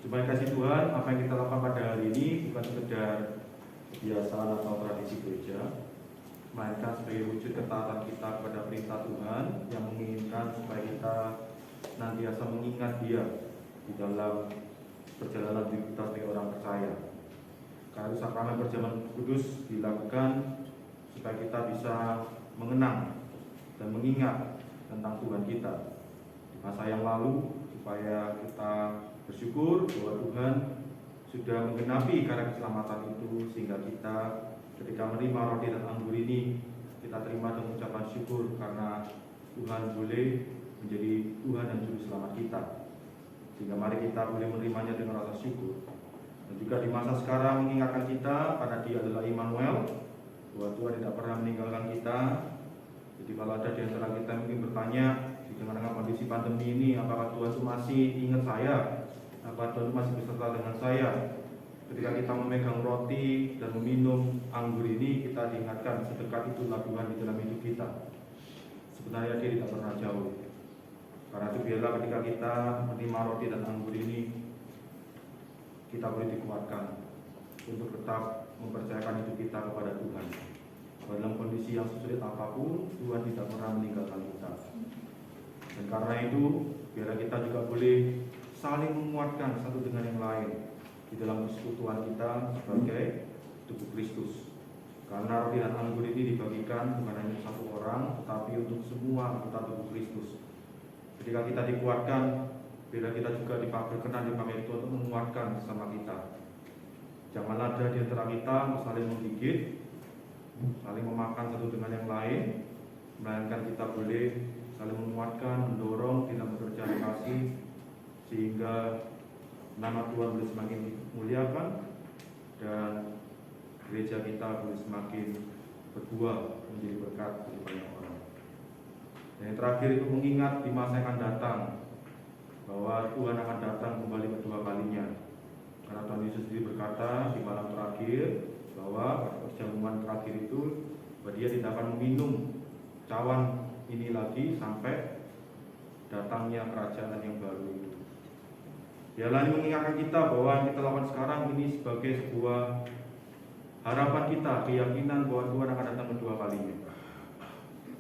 Supaya kasih Tuhan, apa yang kita lakukan pada hari ini bukan sekedar kebiasaan atau tradisi gereja, melainkan sebagai wujud ketaatan kita kepada perintah Tuhan yang menginginkan supaya kita nantiasa mengingat Dia di dalam perjalanan hidup kita sebagai orang percaya. Karena itu sakramen perjamuan kudus dilakukan supaya kita bisa mengenang dan mengingat tentang Tuhan kita di masa yang lalu, supaya kita bersyukur bahwa Tuhan sudah menggenapi karya keselamatan itu, sehingga kita ketika menerima roti dan anggur ini kita terima dengan ucapan syukur karena Tuhan boleh menjadi Tuhan dan Juru Selamat kita. Sehingga mari kita boleh menerimanya dengan rasa syukur. Dan juga di masa sekarang mengingatkan kita karena Dia adalah Immanuel, bahwa Tuhan tidak pernah meninggalkan kita. Jadi kalau ada di antara kita yang mungkin bertanya di tengah-tengah kondisi pandemi ini, apakah Tuhan itu masih ingat saya? Apa Tuhan masih beserta dengan saya? Ketika kita memegang roti dan meminum anggur ini, kita diingatkan sedekat itulah Tuhan di dalam hidup kita. Sebenarnya Dia tidak pernah jauh. Karena itu biarlah ketika kita menerima roti dan anggur ini, kita boleh dikuatkan untuk tetap mempercayakan hidup kita kepada Tuhan. Dalam kondisi yang sulit apapun, Tuhan tidak pernah meninggalkan kita. Dan karena itu, biarlah kita juga boleh saling menguatkan satu dengan yang lain di dalam persekutuan kita sebagai tubuh Kristus. Karena roti dan anggur ini dibagikan bukan hanya satu orang, tetapi untuk semua anggota tubuh Kristus. Ketika kita dikuatkan, bila kita juga berkenan dipakai Tuhan untuk menguatkan sesama kita. Jangan ada di antara kita saling menggigit, saling memakan satu dengan yang lain, melainkan kita boleh saling menguatkan, mendorong dalam bekerja kasih, sehingga nama Tuhan boleh semakin dimuliakan dan gereja kita boleh semakin berbuah menjadi berkat bagi banyak orang. Dan yang terakhir itu mengingat di masa yang akan datang bahwa Tuhan akan datang kembali kedua kalinya. Karena Tuhan Yesus sendiri berkata di malam terakhir bahwa perjamuan terakhir itu bahwa Dia tidak akan meminum cawan ini lagi sampai datangnya kerajaan yang baru itu. Biarlah ini mengingatkan kita bahwa yang kita lakukan sekarang ini sebagai sebuah harapan kita, keyakinan bahwa Tuhan akan datang kedua kalinya.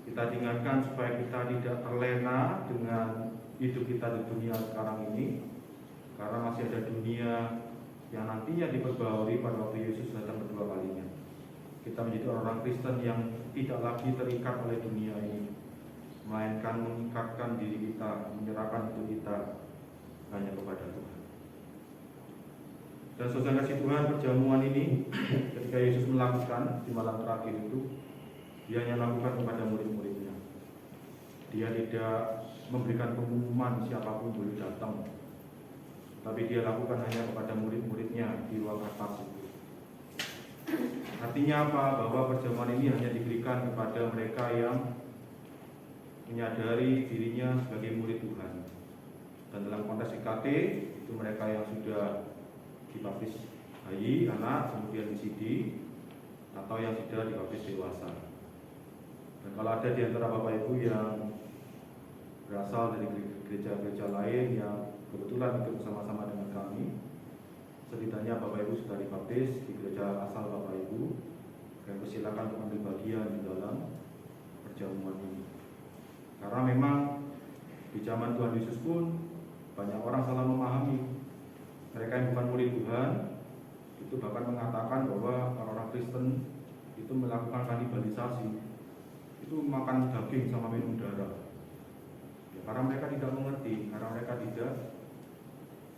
Kita diingatkan supaya kita tidak terlena dengan hidup kita di dunia sekarang ini, karena masih ada dunia yang nantinya diperbaharui pada waktu Yesus datang kedua kalinya. Kita menjadi orang Kristen yang tidak lagi terikat oleh dunia ini, melainkan mengikatkan diri kita, menyerahkan hidup kita hanya kepada Tuhan. Dan saudara kasih Tuhan, perjamuan ini ketika Yesus melakukan di malam terakhir itu, Dia hanya lakukan kepada murid-muridnya. Dia tidak memberikan pengumuman siapapun boleh datang, tapi Dia lakukan hanya kepada murid-muridnya di ruang atas itu. Artinya apa? Bahwa perjamuan ini hanya diberikan kepada mereka yang menyadari dirinya sebagai murid Tuhan. Dan dalam konteks IKT itu mereka yang sudah dibaptis bayi, anak, kemudian disidi, atau yang sudah dibaptis dewasa. Dan kalau ada di antara Bapak Ibu yang berasal dari gereja-gereja lain yang kebetulan ikut bersama-sama dengan kami, setidaknya Bapak Ibu sudah dibaptis di gereja asal Bapak Ibu, dan persilakan untuk ambil bagian di dalam perjamuan ini. Karena memang di zaman Tuhan Yesus pun banyak orang salah memahami. Mereka yang bukan murid Tuhan itu bahkan mengatakan bahwa orang Kristen itu melakukan kanibalisasi, itu makan daging sama minum darah. Ya, karena mereka tidak mengerti, karena mereka tidak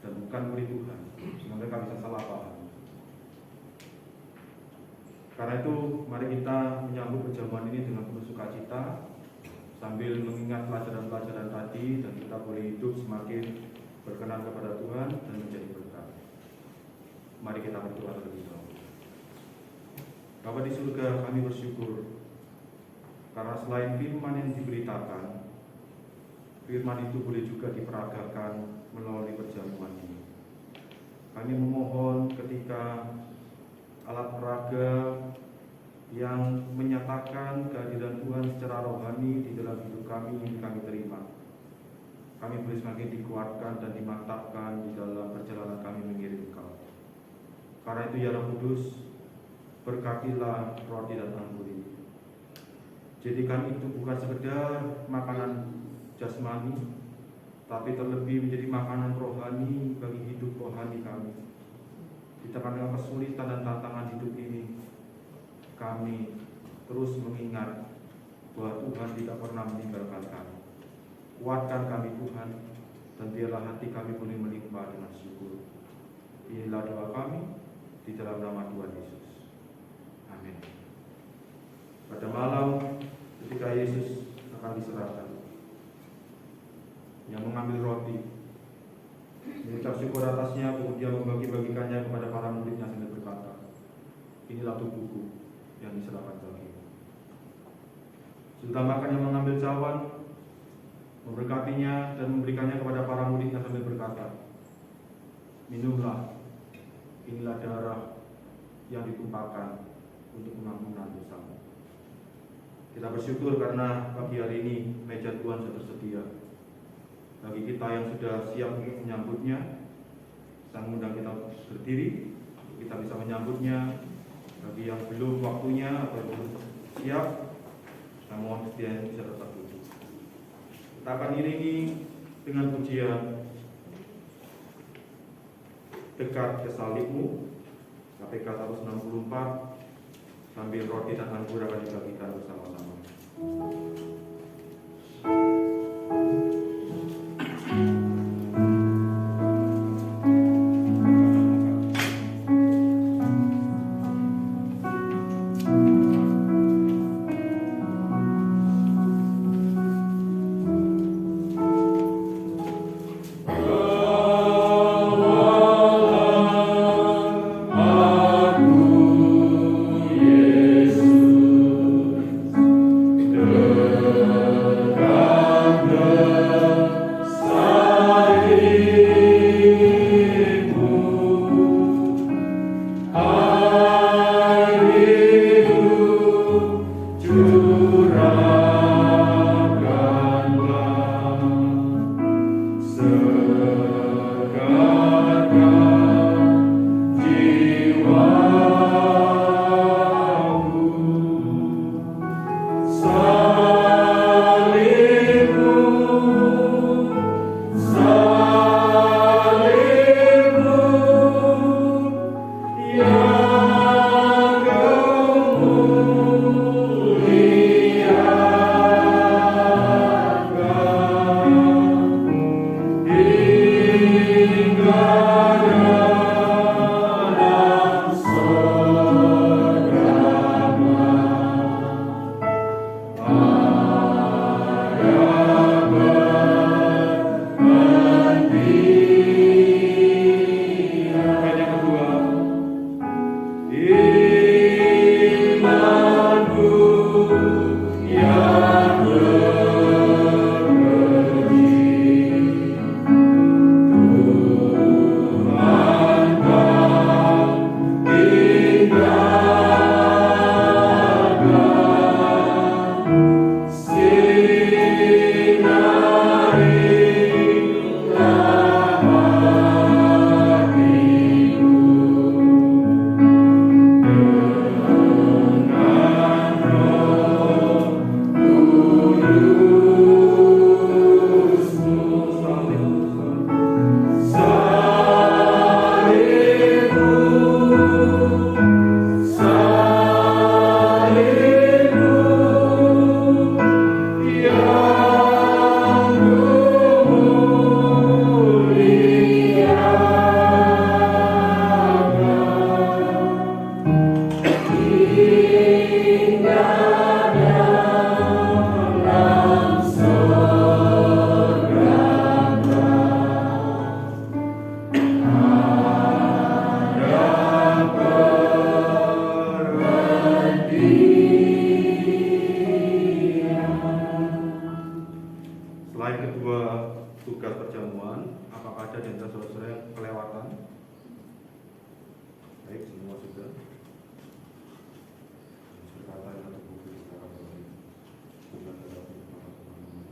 dan bukan murid Tuhan, sehingga mereka bisa salah paham. Karena itu mari kita menyambut perjamuan ini dengan sukacita sambil mengingat pelajaran-pelajaran tadi, dan kita boleh hidup semakin berkenan kepada Tuhan dan menjadi berkat. Mari kita berdoa terlebih dahulu. Bapa di surga, kami bersyukur karena selain firman yang diberitakan, firman itu boleh juga diperagakan melalui perjamuan ini. Kami memohon ketika alat peraga yang menyatakan kehadiran Tuhan secara rohani di dalam hidup kami yang kami terima, kami boleh semakin dikuatkan dan dimantapkan di dalam perjalanan kami mengiring Engkau. Karena itu ya Roh Kudus, berkatilah roti dan anggur ini. Jadikan itu bukan sekedar makanan jasmani, tapi terlebih menjadi makanan rohani bagi hidup rohani kami. Di tengah kesulitan dan tantangan hidup ini, kami terus mengingat bahwa Tuhan tidak pernah meninggalkan kami. Kuatkan kami Tuhan, dan biarlah hati kami boleh melimpah dengan syukur. Inilah doa kami di dalam nama Tuhan Yesus. Amin. Pada malam ketika Yesus akan diserahkan, yang mengambil roti, mengucap syukur atasnya, kemudian membagi-bagikannya kepada para muridnya sambil berkata, inilah tubuhku yang diserahkan bagimu. Setelah makan, yang mengambil cawan, memberkatinya dan memberikannya kepada para muridnya sambil berkata, minumlah, inilah darah yang ditumpahkan untuk pengampunan dosamu. Kita bersyukur karena pagi hari ini meja Tuhan sudah tersedia. Bagi kita yang sudah siap untuk menyambutnya, saya mengundang kita berdiri, kita bisa menyambutnya. Bagi yang belum waktunya atau belum siap, saya mohon kesediaan bisa tetap duduk. Kita akan iringi dengan pujian Dekat ke Salibmu, KPK 164, sambil roti dan anggur akan dibagikan bersama-sama. Yeah. perjamuan. Apakah ada di antara saudara-saudara yang kelewatan? Baik, semua sudah. Berkata yang satu buku sekarang ini. Sudah ada di tempat teman-teman.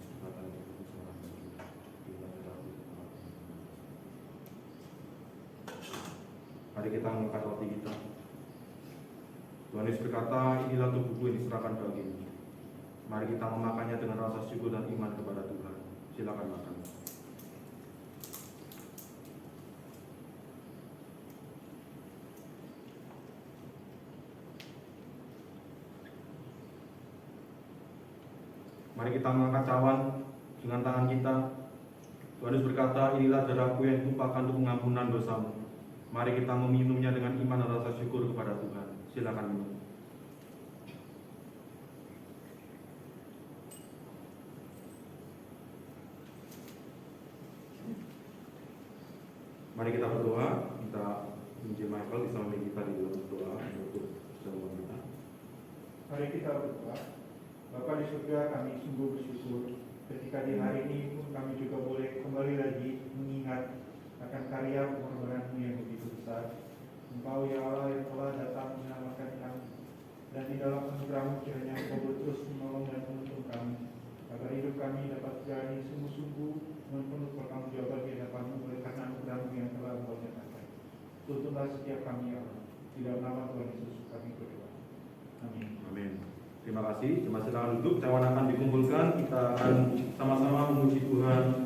Berkata yang satu buku sekarang ini. Sudah ada di tempat teman-teman. Mari kita mengangkat roti kita. Tuhan Yesus berkata, inilah tubuhku yang diserahkan bagimu. Mari kita memakannya dengan rasa syukur dan iman kepada Tuhan. Silakan makan. Mari kita mengangkat cawan dengan tangan kita. Tuhan Yesus berkata, inilah darahku yang ditumpahkan untuk pengampunan dosamu. Mari kita meminumnya dengan iman dan rasa syukur kepada Tuhan. Silakan minum. Mari kita berdoa. Kita Injil Michael bisa memimpin kita di dalam doa untuk semua kita. Mari kita berdoa. Bapa di surga, kami sungguh bersyukur ketika di hari ini pun kami juga boleh kembali lagi mengingat akan karya pengorbanan-Mu yang begitu besar. Engkau ya Allah yang telah datang menyelamatkan kami, dan di dalam anugerah-Mu kiranya Engkau terus menolong dan menuntun kami agar hidup kami dapat berani sungguh-sungguh dengan penuh pertanggungjawaban di hadapan-Mu oleh karena anugerah-Mu yang telah Engkau nyatakan. Tuntunlah setiap kami ya Allah. Di dalam nama Tuhan Yesus kami berdoa. Amin. Amin. Terima kasih. Jemaat silakan duduk. Cawan akan dikumpulkan. Kita akan sama-sama memuji Tuhan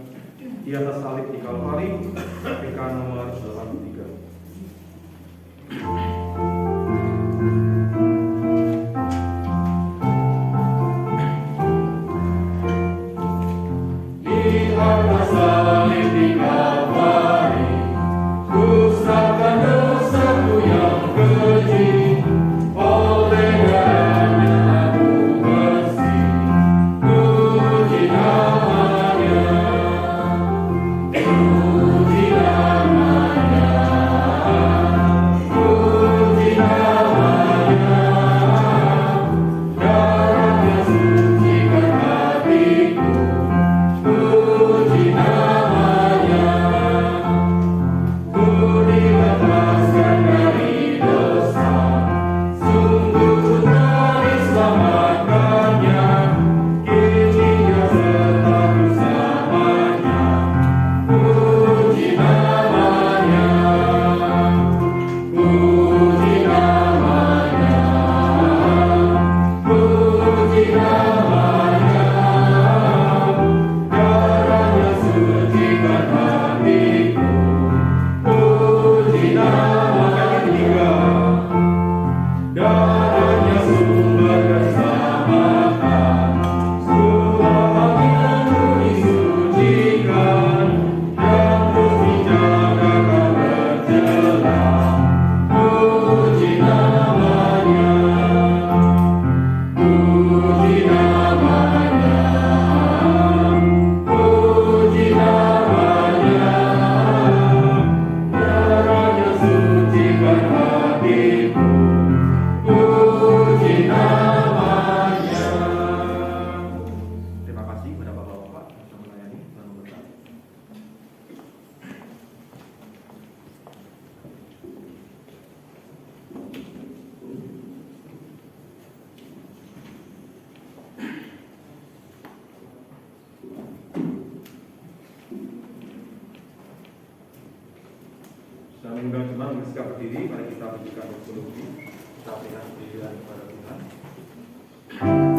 di atas salib di Kalvari. PK nomor 83. Di atas salib di Kalvari, ku serahkan dosaku yang keji. Oleh darahnya aku bersih, puji namanya, puji namanya, puji namanya. Darahnya sucikan hatiku, puji namanya. Ku dibebaskan dari dosa, sungguh ku telah diselamatkannya. Kini Dia tetap bersamanya, puji namanya, puji namanya, puji namanya. Darahnya sucikan hatiku, puji namanya. Darahnya sumber keselamatan, semua panggilanku disucikan, yang terus dijagakan berjelas. Puji namanya, puji namanya, puji namanya. Darahnya sucikan hatiku, puji namanya. Terima kasih kepada Bapak-bapak yang sudah melayani dan memberkati. Saya mengundang jemaat untuk bersikap berdiri. Mari kita berikan doksologi. Kita berikan pendirian kepada Tuhan. Ketiganya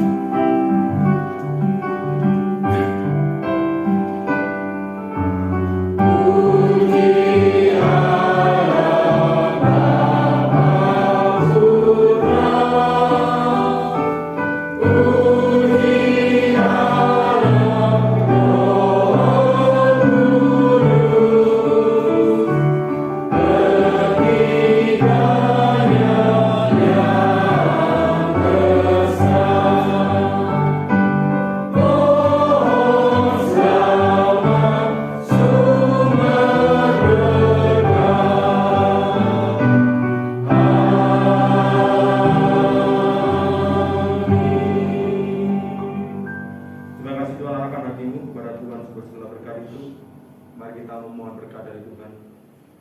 kita memohon berkat dari Tuhan.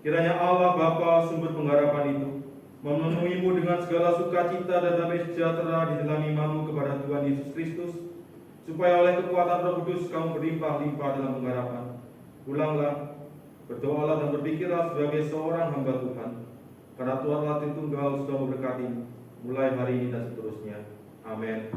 Kiranya Allah Bapa sumber pengharapan itu memenuhimu dengan segala sukacita dan damai sejahtera di dalam imanmu kepada Tuhan Yesus Kristus, supaya oleh kekuatan Roh Kudus kamu berlimpah-limpah dalam pengharapan. Ulanglah, berdoalah dan berpikirlah sebagai seorang hamba Tuhan, karena Tuhan Allah Tritunggal sudah memberkati mulai hari ini dan seterusnya. Amin.